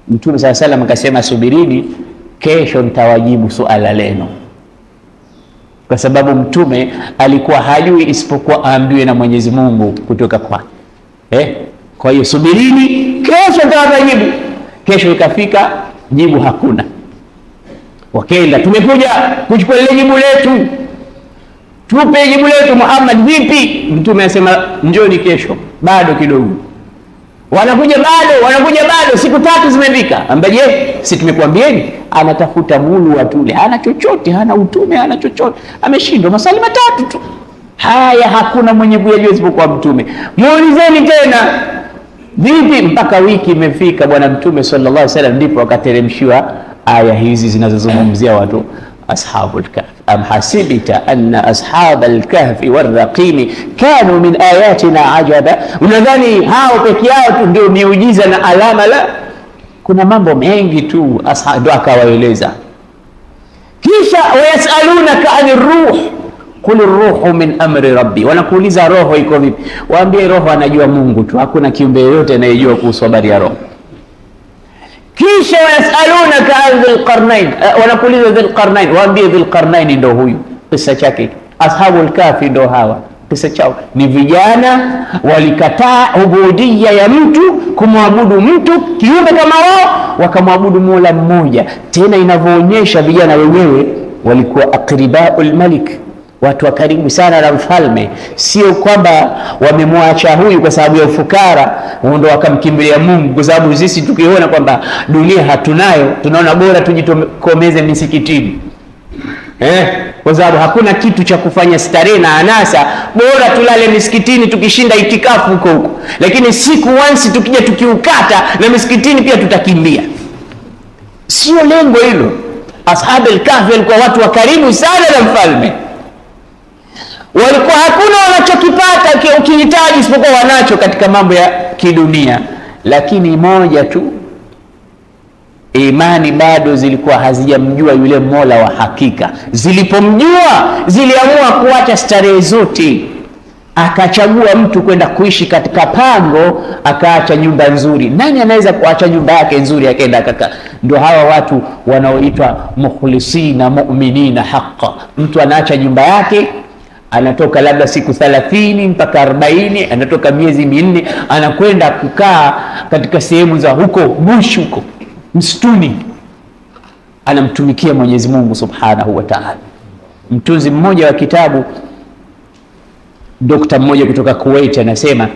Mtume sallallahu alaihi wasallam akasema, subirini, kesho nitawajibu suala lenu, kwa sababu mtume alikuwa hajui isipokuwa aambiwe na Mwenyezi Mungu kutoka kwake. Kwa hiyo subirini, kesho nitawajibu. Kesho ikafika, jibu hakuna. Wakenda, tumekuja kuchukua ile jibu letu, tupe jibu letu Muhammad, vipi? Mtume anasema njoni kesho, bado kidogo. Wanakuja bado, siku 3 zimefika. Ambaje, si tumekuambieni anatafuta mulu watule, hana chochote, hana utume, hana chochote, ameshindwa masali 3 tu. Haya, hakuna mwenye kujua isipokuwa mtume. Muulizeni tena, vipi? Mpaka wiki imefika, bwana Mtume sallallahu alaihi wasallam ndipo akateremshiwa aya hizi zinazozungumzia watu ashabul kahf. Am hasibta anna ashabal kahfi warraqimi kanu min ayatina ajaba. Unadhani hao peke yao tu ndio miujiza na alama? La, kuna mambo mengi tu. Ndo akawaeleza. Kisha wayasalunaka anir ruh qul ruhu min amri rabbi, wanakuuliza roho iko vipi? Waambie roho anajua Mungu tu, hakuna kiumbe yoyote anayejua kuhusu habari ya roho. Kisha wayasalunaka an dhil qarnain, wanakuuliza dhil qarnain, waambie dhil qarnain ndo huyu. Kisa chake ashabul kahfi ndo hawa. Kisa chao ni vijana walikataa ubudia ya mtu, kumwabudu mtu kiumbe kama wao, wakamwabudu Mola mmoja. Tena inavyoonyesha vijana wenyewe walikuwa aqribaul malik, watu wa karibu sana na mfalme. Sio kwamba wamemwacha huyu kwa sababu ya ufukara ndio wakamkimbilia Mungu, kwa sababu sisi tukiona kwamba dunia hatunayo tunaona bora tujitokomeze misikitini, kwa sababu hakuna kitu cha kufanya starehe na anasa, bora tulale misikitini tukishinda itikafu huko huko. Lakini siku once tukija tukiukata na misikitini pia tutakimbia. Sio lengo hilo. Ashabul kahfi walikuwa watu wa karibu sana na mfalme, walikuwa hakuna wanachokipata ukihitaji isipokuwa wanacho katika mambo ya kidunia. Lakini moja tu, imani bado zilikuwa hazijamjua yule Mola wa hakika. Zilipomjua ziliamua kuacha starehe zote, akachagua mtu kwenda kuishi katika pango, akaacha nyumba nzuri. Nani anaweza kuacha nyumba yake nzuri akaenda akakaa? Ndio hawa watu wanaoitwa mukhlisina mu'minina haqqa. Mtu anaacha nyumba yake, anatoka labda siku 30 mpaka 40, anatoka miezi 4, anakwenda kukaa katika sehemu za huko bush, huko msituni, anamtumikia Mwenyezi Mungu Subhanahu wa Ta'ala. Mtunzi mmoja wa kitabu, dokta mmoja kutoka Kuwait, anasema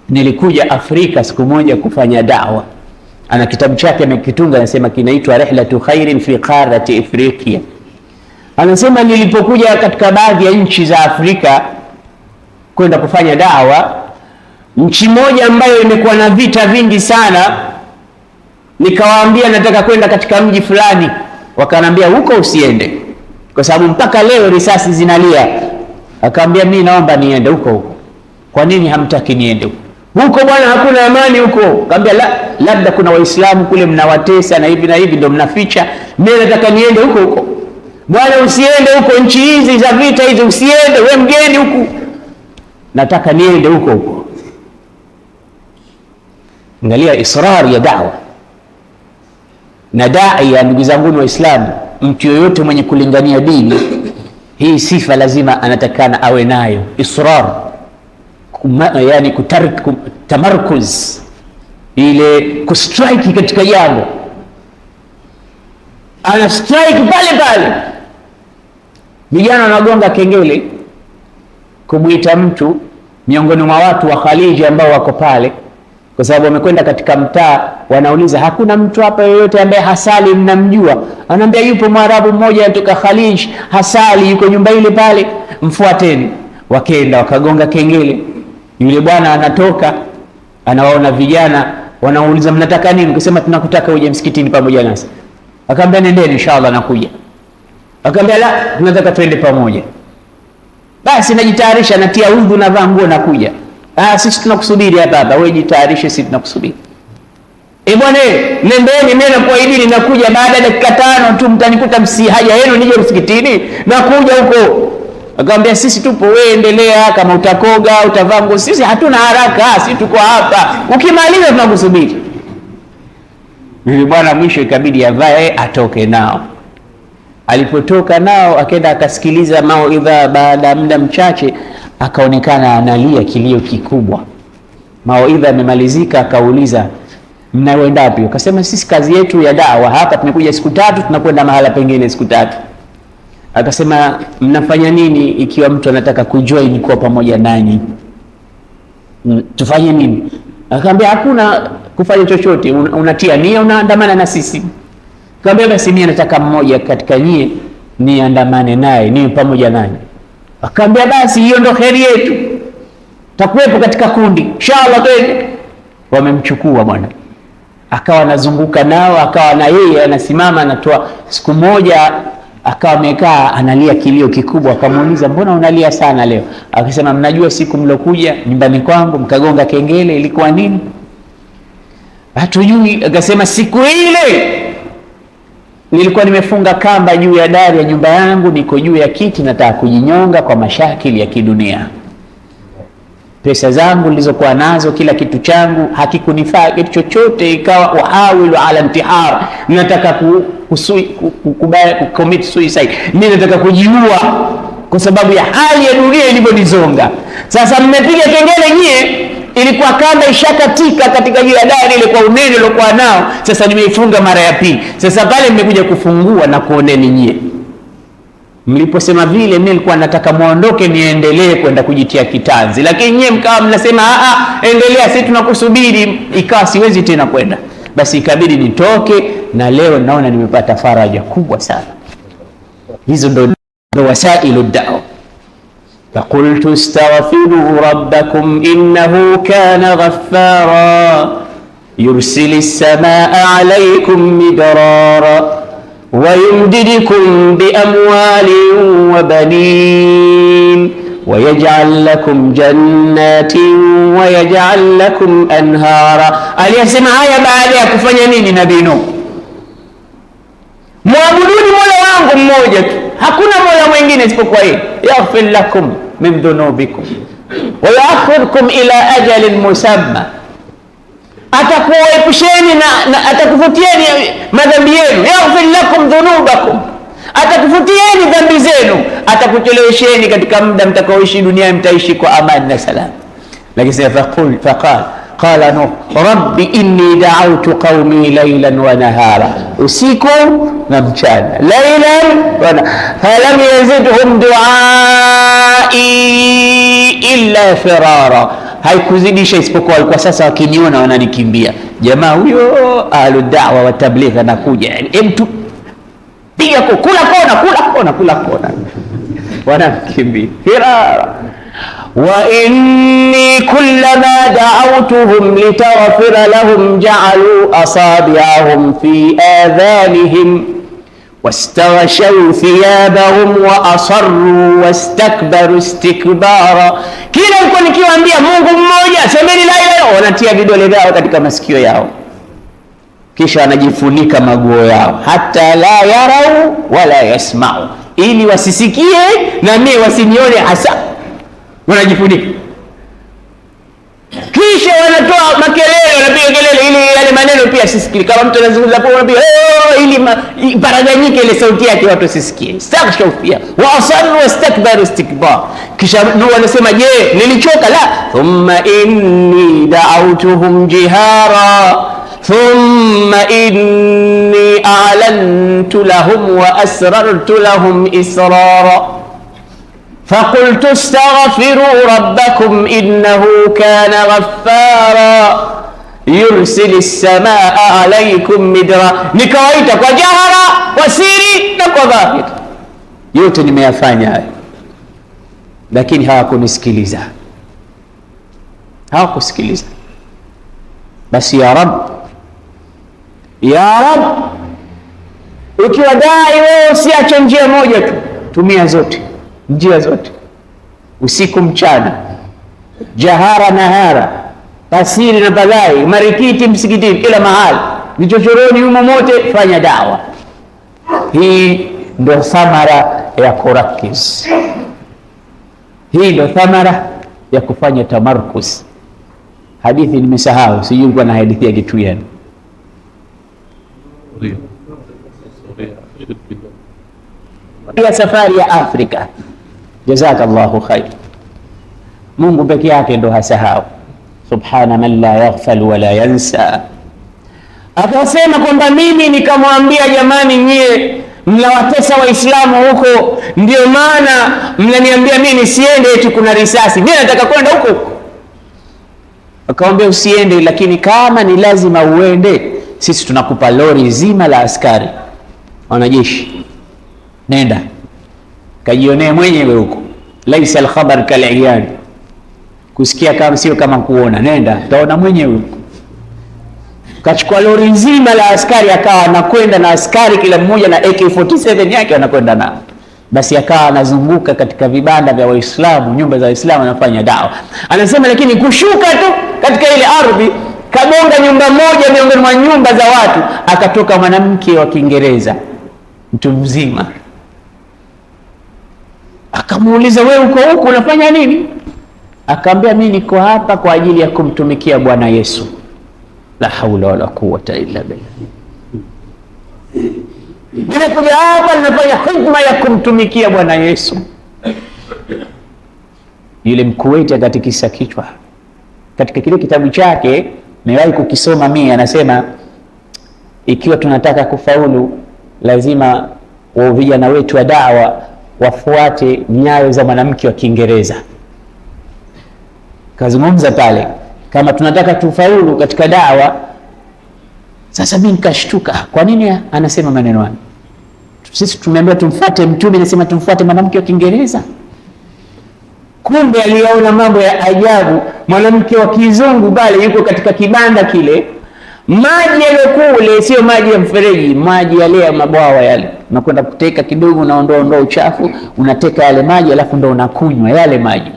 nilikuja Afrika siku moja kufanya da'wa. Ana kitabu chake amekitunga, anasema kinaitwa Rihlatu Khairin fi Qarati Afrika. Anasema nilipokuja katika baadhi ya nchi za Afrika kwenda kufanya da'wa, nchi moja ambayo imekuwa na vita vingi sana, nikawaambia nataka kwenda katika mji fulani, wakanambia huko usiende kwa sababu mpaka leo risasi zinalia. Akaambia mimi naomba niende huko huko. Kwa nini hamtaki niende huko? Huko bwana hakuna amani huko. Akaambia labda kuna Waislamu kule mnawatesa na hivi na hivi ndio mnaficha, mimi nataka niende huko huko. Bwana usiende huko, nchi hizi za vita hizi usiende, wewe mgeni huko. Nataka niende huko huko. Angalia israr ya da'wa. Na dai ya ndugu zangu Waislamu, mtu yoyote mwenye kulingania dini, hii sifa lazima anatakana awe nayo, israr, yani tamarkuz, ile kustrike katika jambo, ana strike pale pale. Vijana wanagonga kengele kumuita mtu miongoni mwa watu wa Khaliji ambao wako pale, kwa sababu wamekwenda katika mtaa, wanauliza hakuna mtu hapa yoyote ambaye hasali mnamjua? Anaambia yupo Mwarabu mmoja kutoka Khalij hasali, yuko nyumba ile pale, mfuateni. Wakaenda wakagonga kengele, yule bwana anatoka, anawaona vijana, wanauliza mnataka nini? Akasema tunakutaka uje msikitini pamoja nasi. Akamwambia nendeni inshallah nakuja. Akamwambia la, tunataka twende pamoja. Basi najitayarisha, natia udhu, navaa nguo, nakuja. Sisi tunakusubiri hapa hapa, wewe jitayarishe, sisi tunakusubiri. Bwana nendeni, mimi nakuahidi ninakuja baada ya dakika 5 tu, mtanikuta haja yenu nije msikitini, nakuja huko. Akamwambia sisi tupo, wewe endelea, kama utakoga utavaa nguo, sisi hatuna haraka, sisi tuko hapa, ukimaliza tunakusubiri. Yule bwana mwisho ikabidi avae atoke nao. Alipotoka nao akaenda akasikiliza mauidha, baada muda mchache akaonekana analia kilio kikubwa. Mauidha yamemalizika, akauliza mnaenda wapi? Akasema sisi kazi yetu ya da'wa hapa, tumekuja siku 3, tunakwenda mahala pengine siku 3. Akasema mnafanya nini ikiwa mtu anataka kujoin kwa pamoja nanyi? Tufanye nini? Akamwambia hakuna kufanya chochote, unatia nia, unaandamana na sisi. Akamwambia basi mimi nataka mmoja katika nyie niandamane naye, niwe pamoja nanyi. Akamwambia basi hiyo ndo kheri yetu, takuwepo katika kundi inshallah. Twende. Wamemchukua bwana, akawa anazunguka nao, akawa na yeye anasimama anatoa. Siku moja akawa amekaa analia kilio kikubwa, akamuuliza mbona unalia sana leo? Akasema mnajua siku mlokuja nyumbani kwangu mkagonga kengele ilikuwa nini? Hatujui. Akasema siku ile nilikuwa nimefunga kamba juu ya dari ya nyumba yangu, niko juu ya kiti nataka kujinyonga kwa mashakili ya kidunia. pesa zangu nilizokuwa nazo, kila kitu changu hakikunifaa kitu chochote, ikawa uhawilu ala intihar, nataka commit suicide, mimi nataka kujiua kwa sababu ya hali ya dunia ilivyonizonga. Sasa mmepiga kengele nyie, ilikuwa kamba ishakatika katika juu ya dari ile kwa unene uliokuwa nao, sasa nimeifunga mara ya pili. Sasa pale mmekuja kufungua na kuoneni nyie. Mliposema vile, mimi nilikuwa nataka muondoke niendelee kwenda kujitia kitanzi, lakini nyie mkawa mnasema endelea, sisi tunakusubiri. Ikawa siwezi tena kwenda, basi ikabidi nitoke, na leo naona nimepata faraja kubwa sana. Hizo ndo wasailu da'wa. Faqultu astaghfiru rabbakum innahu kana ghaffara yursilis samaa alaykum midrara wa yumdidukum bi amwalin wa banin wa yaj'al lakum jannatin wa yaj'al lakum anhara. Aliyasema haya baada ya kufanya nini? Nabii Nuh, muabuduni Mola wangu mmoja tu, hakuna mola mwingine isipokuwa yeye. Yaghfir lakum min dhunubikum wa yu'akhirukum ila ajalin musamma, atakuepusheni na atakufutieni madhambi yenu. Yaghfir lakum dhunubakum, atakufutieni dhambi zenu, atakuchelewesheni katika muda mtakaoishi duniani, mtaishi kwa amani na salama. Lakini qala Nuh rabbi inni da'awtu qaumi laylan wa nahara, usiku na mchana, laylan wa falam yazidhum du'ai illa firara, haikuzidisha isipokuwa walikuwa sasa wakiniona wananikimbia. Jamaa huyo ahlu da'wa wa tabligh anakuja, mtu piga kula kona wanamkimbia firara. Wa inni kullama da'awtuhum litaghfira lahum ja'alu asabi'ahum fi adhanihim wastaghshaw thiyabahum wa asarru wastakbaru istikbara. Kila nilikuwa nikiwaambia Mungu mmoja, semeni la ilaha illallah, wanatia vidole vyao katika masikio yao, kisha wanajifunika maguo yao, hata la yarau wala yasma'u, ili wasisikie na mimi wasinione hasa, wanajifunika. Kisha wanatoa makelele, wanapiga kelele ili yale maneno pia sisikii. Kama mtu anazungumza hapo, wanapiga ili paraganyike ile sauti yake, watu sisikie. Staghshawfia wa asallu wastakbaru istikbar. Kisha Nuh anasema, je, nilichoka? La, thumma inni da'awtuhum jihara thumma inni a'lantu lahum wa asrartu lahum israra فقلت استغفروا ربكم إنه كان غفارا يرسل السماء عليكم مدرارا. Nikawaita kwa jahara, kwa siri na kwa dhahiri, yote nimeyafanya hayo, lakini hawakusikiliza. Basi ya Rab, ukiwa dai wewe usiache njia moja tu, tumia njia zote, usiku mchana, jahara nahara, pasiri na badai, marikiti, msikitini, kila mahali, vichochoroni, humo mote, fanya dawa. Hii ndo thamara ya kurakiz, hii ndo thamara ya kufanya tamarkus. Hadithi nimesahau, sijui kwa na hadithi ya kitu gani. Ya safari ya Afrika, jazakallahu khair. Mungu peke yake ndo hasahau, subhana man la yaghfal wala yansa. Akasema kwamba mimi nikamwambia, jamani, nyie mnawatesa Waislamu huko, ndio maana mnaniambia mimi nisiende, eti kuna risasi, mimi nataka kwenda huko. Akamwambia usiende, lakini kama ni lazima uende, sisi tunakupa lori zima la askari wanajeshi, nenda kajionee mwenyewe huko. Laisa alkhabar kal-iyan, kusikia kama sio kama kuona, nenda utaona mwenyewe huko. Kachukua lori nzima la askari, akawa anakwenda na askari kila mmoja na AK47 yake anakwenda nao. Basi akawa anazunguka katika vibanda vya Waislamu, nyumba za Waislamu, anafanya dawa. Anasema lakini kushuka tu katika ile ardhi, kagonga nyumba moja miongoni mwa nyumba za watu, akatoka mwanamke wa Kiingereza, mtu mzima. Akamuuliza, wewe uko huko unafanya nini? Akamwambia, mimi niko hapa kwa ajili ya kumtumikia Bwana Yesu. La haula wala quwwata illa billah. Nimekuja hapa ninafanya huduma ya kumtumikia Bwana Yesu. Yule Mkuwaiti akatikisa kichwa. Katika kile kitabu chake nimewahi kukisoma mimi, anasema ikiwa tunataka kufaulu lazima vijana wetu wa da'wa wafuate nyayo za mwanamke wa Kiingereza. Kazungumza pale kama tunataka tufaulu katika da'wa. Sasa mimi nikashtuka, kwa nini anasema maneno haya? Sisi tumeambiwa tumfuate mtume, anasema tumfuate mwanamke wa Kiingereza. Kumbe aliona mambo ya ajabu. Mwanamke wa kizungu pale yuko katika kibanda kile, maji yale kule sio maji ya mfereji, maji yale ya mabwawa yale. Unakwenda kuteka kidogo, unaondoa uchafu, unateka yale maji alafu ndo unakunywa yale maji.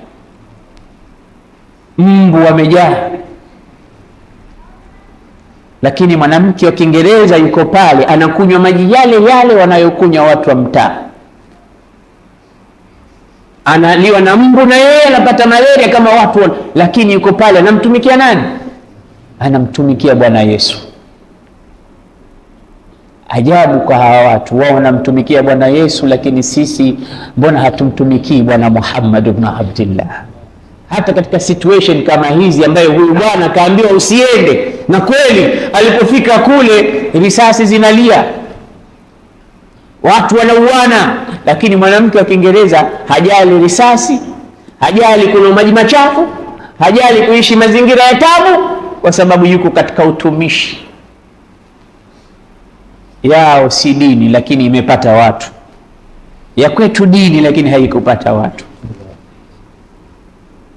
Mbu wamejaa. Lakini mwanamke wa Kiingereza yuko pale anakunywa maji yale yale wanayokunywa watu wa mtaa. Analiwa na mbu na yeye anapata malaria kama watu, lakini yuko pale anamtumikia nani? Anamtumikia Bwana Yesu. Ajabu kwa hawa watu, wao wanamtumikia Bwana Yesu, lakini sisi mbona hatumtumikii Bwana Muhammad ibn Abdullah? Hata katika situation kama hizi ambayo huyu bwana kaambiwa usiende, na kweli alipofika kule risasi zinalia, watu wanauana, lakini mwanamke wa Kiingereza hajali risasi, hajali kuna maji machafu, hajali kuishi mazingira ya tabu, kwa sababu yuko katika utumishi. Yao si dini lakini imepata watu, ya kwetu dini lakini haikupata watu.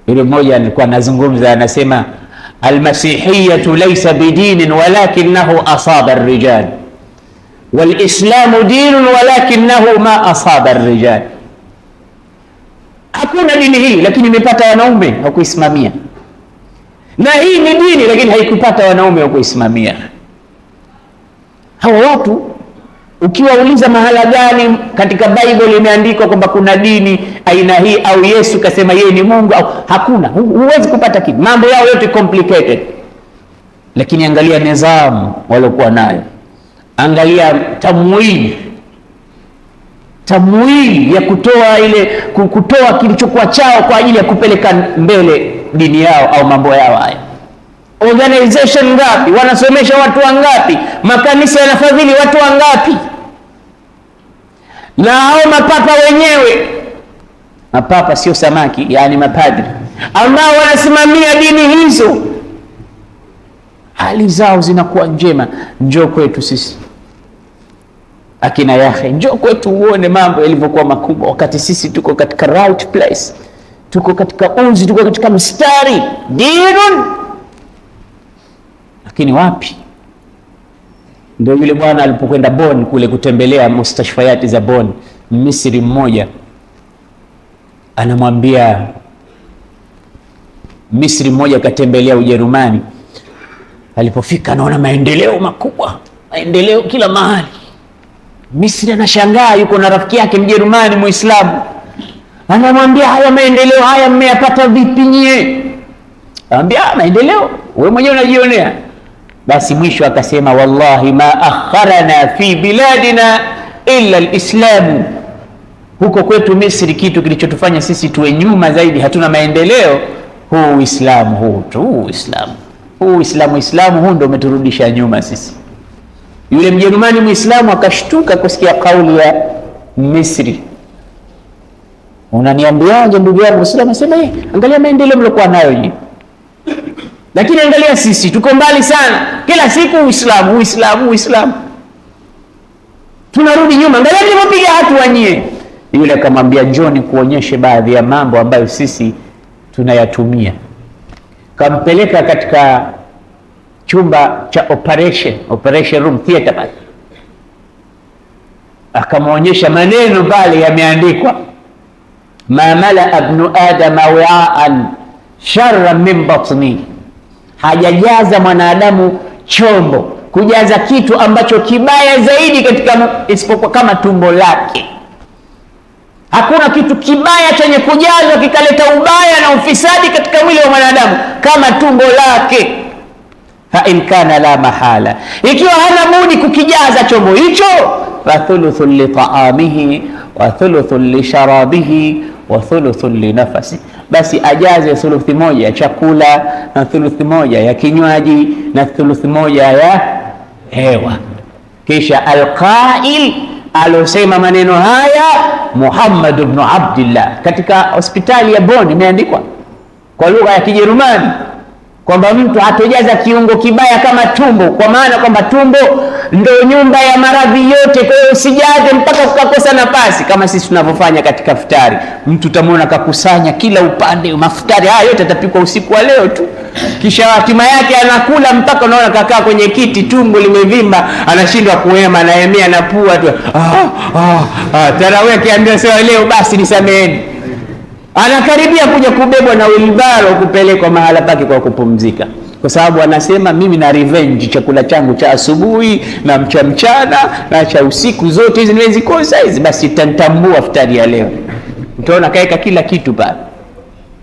Yule mmoja alikuwa anazungumza, anasema almasihiyatu laysa bidinin walakinahu asaba ar-rijal walislamu dinun walakinahu ma asaba ar-rijal. Hakuna dini hii lakini imepata wanaume wa kuisimamia, na hii ni dini lakini haikupata wanaume wa kuisimamia. Hawa watu ukiwauliza mahala gani katika Bible imeandikwa kwamba kuna dini aina hii au Yesu kasema yeye ni Mungu au hakuna, huwezi kupata kitu. Mambo yao yote complicated. Lakini angalia nizamu waliokuwa nayo, angalia tamwili ya kutoa kilichokuwa chao kwa ajili ya kupeleka mbele dini yao au mambo yao haya. Organization ngapi? Wanasomesha watu wangapi? Makanisa yanafadhili watu wangapi? Na hao mapapa wenyewe, mapapa sio samaki, yani mapadri ambao wanasimamia dini hizo, hali zao zinakuwa njema. Njoo kwetu sisi akina Yahya, njoo kwetu uone mambo yalivyokuwa makubwa, wakati sisi tuko katika right place, tuko katika unzi, tuko katika mstari dinun. Lakini wapi? Ndio yule bwana alipokwenda Bonn kule kutembelea mustashfayati za Bonn, Misri mmoja anamwambia, Misri mmoja katembelea Ujerumani, alipofika anaona maendeleo makubwa, maendeleo kila mahali. Misri anashangaa, yuko na rafiki yake Mjerumani Muislamu, anamwambia haya maendeleo haya mmeyapata vipi nyie? Anamwambia maendeleo wewe mwenyewe unajionea. Basi mwisho akasema, wallahi ma akharana fi biladina illa alislam. Huko kwetu Misri kitu kilichotufanya sisi tuwe nyuma zaidi, hatuna maendeleo, huu Uislamu huu tu. Uislamu huu ndio umeturudisha nyuma sisi. Yule Mjerumani Muislamu akashtuka kusikia kauli ya Misri. Unaniambiaje ndugu yangu Muislamu? Asema angalia maendeleo mliokuwa nayo nyinyi, lakini angalia sisi tuko mbali sana, kila siku Uislamu, tunarudi nyuma. Angalia tulipopiga hatua nyie. Yule akamwambia, njoni kuonyeshe baadhi ya mambo ambayo sisi tunayatumia. Kampeleka katika chumba cha operation room theater pale, akamwonyesha maneno pale yameandikwa, ma mala ibnu adama wi'an sharran min batni. Hajajaza mwanadamu chombo kujaza kitu ambacho kibaya zaidi katika isipokuwa kama tumbo lake. Hakuna kitu kibaya chenye kujazwa kikaleta ubaya na ufisadi katika mwili wa mwanadamu kama tumbo lake. Fa in kana la mahala, ikiwa hana budi kukijaza chombo hicho, fa thuluthun li ta'amihi wa thuluthun li sharabihi wa thuluthun li nafasi, basi ajaze thuluthi moja ya chakula na thuluthi moja ya kinywaji na thuluthi moja ya hewa. Kisha alqail alosema maneno haya Muhammad ibn Abdullah, katika hospitali ya Bonn imeandikwa kwa lugha ya Kijerumani kwamba mtu hatojaza kiungo kibaya kama tumbo, kwa maana kwamba tumbo ndio nyumba ya maradhi yote. Kwa hiyo usijaze mpaka ukakosa nafasi, kama sisi tunavyofanya katika futari. Mtu utamwona kakusanya kila upande, mafutari haya yote atapikwa usiku wa leo tu, kisha hatima yake anakula mpaka unaona kakaa kwenye kiti, tumbo limevimba, anashindwa kuhema, anaemea na pua tu. Tarawih akiambia sawa leo basi nisameheni, anakaribia kuja kubebwa na wilbaro kupelekwa mahala pake kwa kupumzika, kwa sababu anasema mimi na revenge, chakula changu cha asubuhi na mchana na cha usiku zote hizi niwezi kosa hizi, basi tantambua futari ya leo. Utaona kaeka kila kitu pale.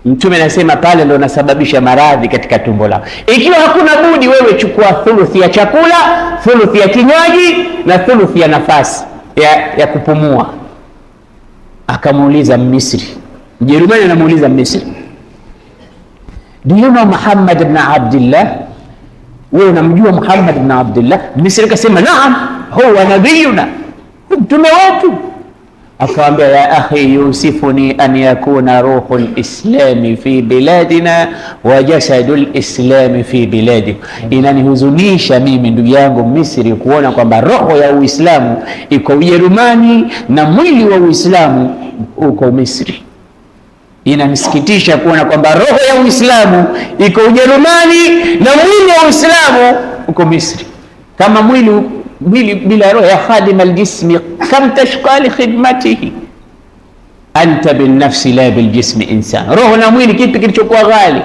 Mtume anasema pale ndio nasababisha maradhi katika tumbo lako. Ikiwa hakuna budi, wewe chukua thuluthi ya chakula, thuluthi ya kinywaji na thuluthi ya nafasi ya kupumua. Akamuuliza Misri, Mjerumani anamuuliza Misri, do you know Muhammad ibn Abdullah? Wewe unamjua Muhammad ibn Abdullah? Misri akasema naam, huwa nabiyuna, mtume wetu. Akamwambia ya akhi, yusifuni an yakuna ruhul islami fi biladina wa jasadul islami fi biladi. Inanihuzunisha mimi ndugu yangu Misri kuona kwamba roho ya Uislamu iko Ujerumani na mwili wa Uislamu uko Misri. Inanisikitisha kuona kwamba roho ya Uislamu iko Ujerumani na mwili wa Uislamu uko Misri. Kama mwili bila roho ya khadim aljismi kam tashqa li khidmatihi anta bin nafsi la bil jismi insan. Roho na mwili kipi kilichokuwa ghali?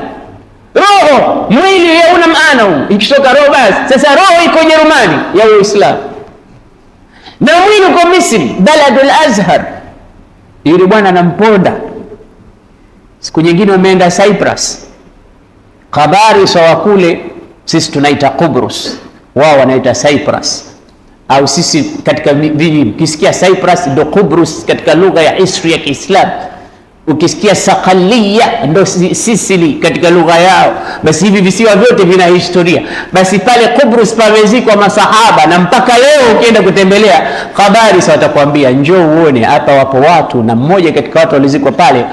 Roho, mwili hauna maana huu, ikitoka roho basi. Sasa roho iko Ujerumani ya Uislamu na mwili uko Misri, baladul Azhar. Yule bwana anamponda. Siku nyingine wameenda Cyprus, Qabaris wa kule, sisi tunaita Kubrus, wao wanaita Cyprus, au sisi katika viji ukisikia Cyprus ndo Kubrus katika lugha ya history ya Kiislamu. Ukisikia Saqaliya ndo Sicily katika lugha yao. Basi hivi visiwa vyote vina historia. Basi pale Kubrus pamezikwa masahaba, na mpaka leo ukienda kutembelea Qabaris watakwambia njoo uone hapa wapo watu, na mmoja katika watu walizikwa pale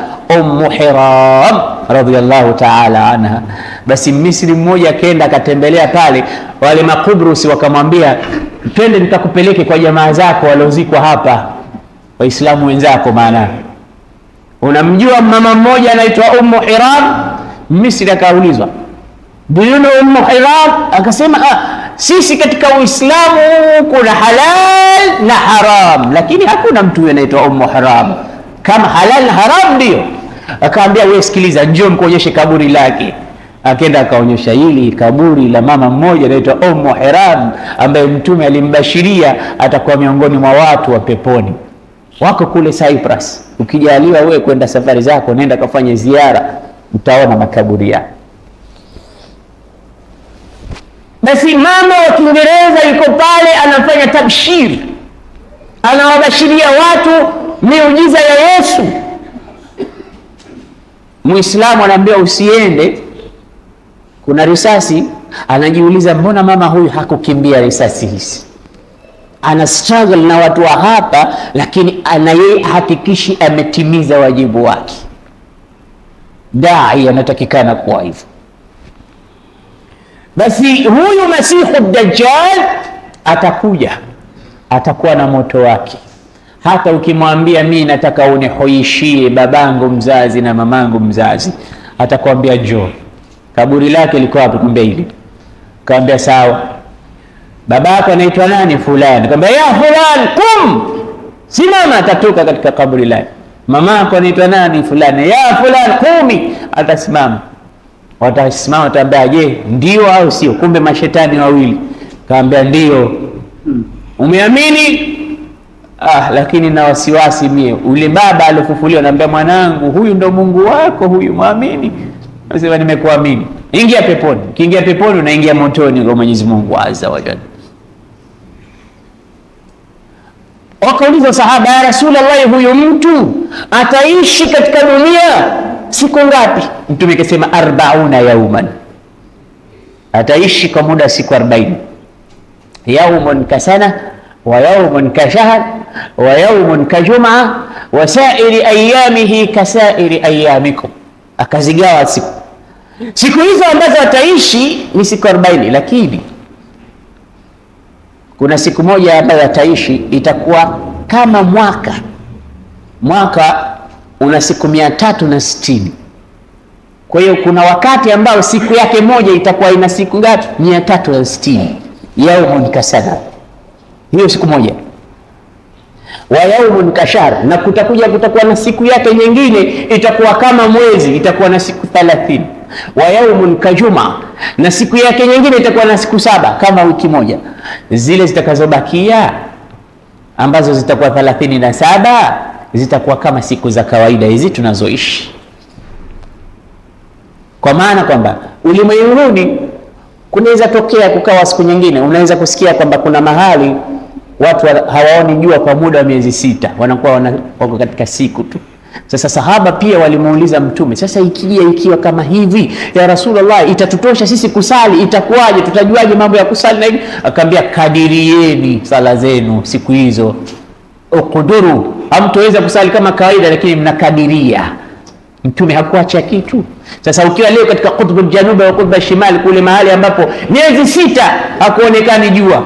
Hiram radhiyallahu ta'ala anha. Basi Misri mmoja akaenda akatembelea pale, wale Makubrus wakamwambia twende nitakupeleke kwa jamaa zako waliozikwa hapa, Waislamu wenzako. Maana unamjua mama mmoja anaitwa Hiram? Misri akaulizwa do you know Hiram? Akasema sisi katika Uislamu kuna halal na haram, lakini hakuna mtu anaitwa Hiram. Kama halal na haram ndio. Akaambia wewe sikiliza, njoo nikuonyeshe kaburi lake. Akaenda akaonyesha hili kaburi la mama mmoja anaitwa Hiram, ambaye mtume alimbashiria atakuwa miongoni mwa watu wa peponi. Wako kule Cyprus. Ukijaliwa wewe kwenda safari zako, nenda kafanye ziara, utaona makaburi yake. Basi mama wa Kiingereza yuko pale anafanya tabshir, anawabashiria watu miujiza ya Yesu. Muislamu anaambiwa usiende, kuna risasi. Anajiuliza mbona mama huyu hakukimbia risasi hizi? Ana struggle na watu wa hapa, lakini ana yeye hakikishi ametimiza wajibu wake. Dai anatakikana kuwa hivyo. Basi huyu Masihu Dajjal atakuja, atakuwa na moto wake. Hata ukimwambia mimi nataka unihoishie babangu mzazi na mamangu mzazi, atakwambia njoo. Kaburi lake liko wapi? Kumbe hili. Kaambia sawa. Babako anaitwa nani? Fulani. Kaambia ya fulani, kum, simama. Atatoka katika kaburi lake. Mamako anaitwa nani? Fulani. Ya fulani, kumi. Atasimama. Watasimama, wataambia je, ndio au sio? Kumbe mashetani wawili. Kaambia ndio. Umeamini? Lakini na wasiwasi mie. Ule baba alifufuliwa anambia mwanangu, huyu ndo Mungu wako huyu, muamini. Nasema nimekuamini. Ingia peponi. Kiingia peponi unaingia motoni kwa Mwenyezi Mungu Azza wa Jalla. Wakauliza sahaba, ya Rasulullah, huyu mtu ataishi katika dunia siku ngapi? Mtume akasema 40 yauman, ataishi kwa muda siku 40. Yaumun kasana wa yaumun kashahr wa yaumun kajum'a wa sa'iri ayamihi kasairi ayamikum. Akazigawa siku hizo ambazo ataishi ni siku 40, lakini kuna siku moja ambayo ataishi itakuwa kama mwaka una siku 360. Kwa hiyo kuna wakati ambao siku yake moja itakuwa ina siku ngapi? 360. Yaumun kasana, hiyo siku moja. Wa yaumun kashahr, na kutakuwa na siku yake nyingine itakuwa kama mwezi, itakuwa na siku 30. Wa yaumun kajuma, na siku yake nyingine itakuwa na siku 7 kama wiki moja. Zile zitakazobakia ambazo zitakuwa 37 zitakuwa kama siku za kawaida hizi tunazoishi. Kwa maana kwamba ulimwenguni kunaweza tokea kukawa siku nyingine, unaweza kusikia kwamba kuna mahali watu hawaoni jua kwa muda wa miezi 6, wanakuwa wako katika siku tu. Sasa sahaba pia walimuuliza Mtume, sasa ikiwa kama hivi ya Rasulullah, itatutosha sisi kusali? Itakuwaje? Tutajuaje mambo ya kusali na hivi? Akaambia, kadirieni sala zenu siku hizo, ukuduru. Hamtoweza kusali kama kawaida, lakini mnakadiria. Mtume hakuacha kitu. Sasa ukiwa leo katika Qutb al-Janub wa Qutb al-Shimal, kule mahali ambapo miezi 6 hakuonekani jua,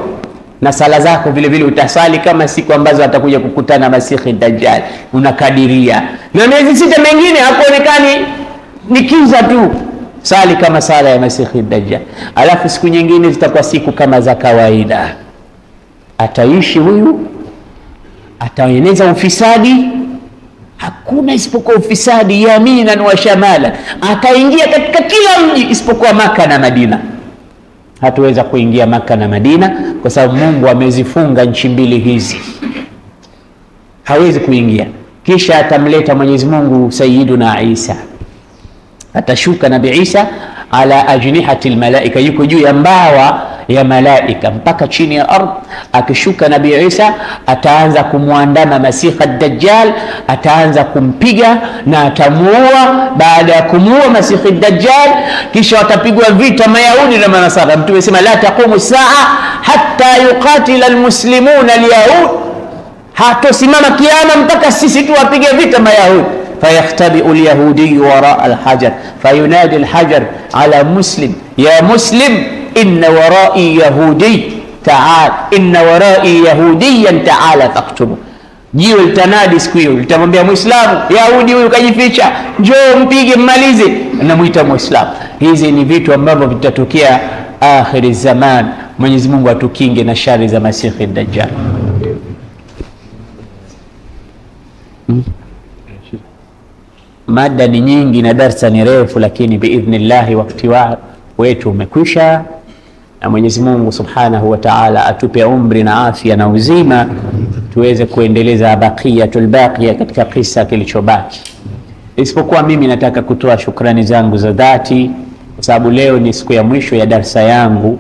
na sala zako vile vile utasali kama siku ambazo atakuja kukutana Masihi Dajjal, unakadiria. Na miezi 6 mengine hakuonekani, ni kiza tu, sali kama sala ya Masihi Dajjal. Alafu siku nyingine zitakuwa siku kama za kawaida. Ataishi huyu, ataeneza ufisadi, hakuna isipokuwa ufisadi, yaminan wa shamala. Ataingia katika kila mji isipokuwa Maka na Madina. Hatuweza kuingia Maka na Madina kwa sababu Mungu amezifunga nchi mbili hizi, hawezi kuingia. Kisha atamleta Mwenyezi Mungu Sayyiduna Isa, atashuka Nabii Isa ala ajnihati almalaika, yuko juu ya mbawa ya malaika mpaka chini ya ardhi. Akishuka Nabii Isa ataanza kumwandama Masihi ad-Dajjal, ataanza kumpiga na atamuua. Baada ya kumuua Masihi ad-Dajjal, kisha watapigwa vita Mayahudi na Manasara. Mtume sema la taqumu saa hatta yuqatila almuslimuna alyahud, hatosimama kiyama mpaka sisi tuwapige vita Mayahudi. Fayakhtabiu alyahudiyu wara alhajar fayunadi alhajar ala muslim, ya muslim inna warai yahudi ta'al, inna warai yahudiyan ta'ala faqtulu. Jiwe litanadi siku hiyo, litamwambia Muislamu, Yahudi huyu kajificha, njoo mpige mmalize. Anamuita Muislamu. Hizi ni vitu ambavyo vitatokea akhiri zaman. Mwenyezi Mungu atukinge na shari za Masihi Dajjal. Mada ni nyingi na darsa ni refu, lakini biidhnillahi wakati wetu umekwisha, na Mwenyezi Mungu Subhanahu wa Ta'ala atupe umri na afya na uzima tuweze kuendeleza baqiyatul baqiya katika kisa kilichobaki. Isipokuwa mimi nataka kutoa shukrani zangu za dhati kwa sababu leo ni siku ya mwisho ya darsa yangu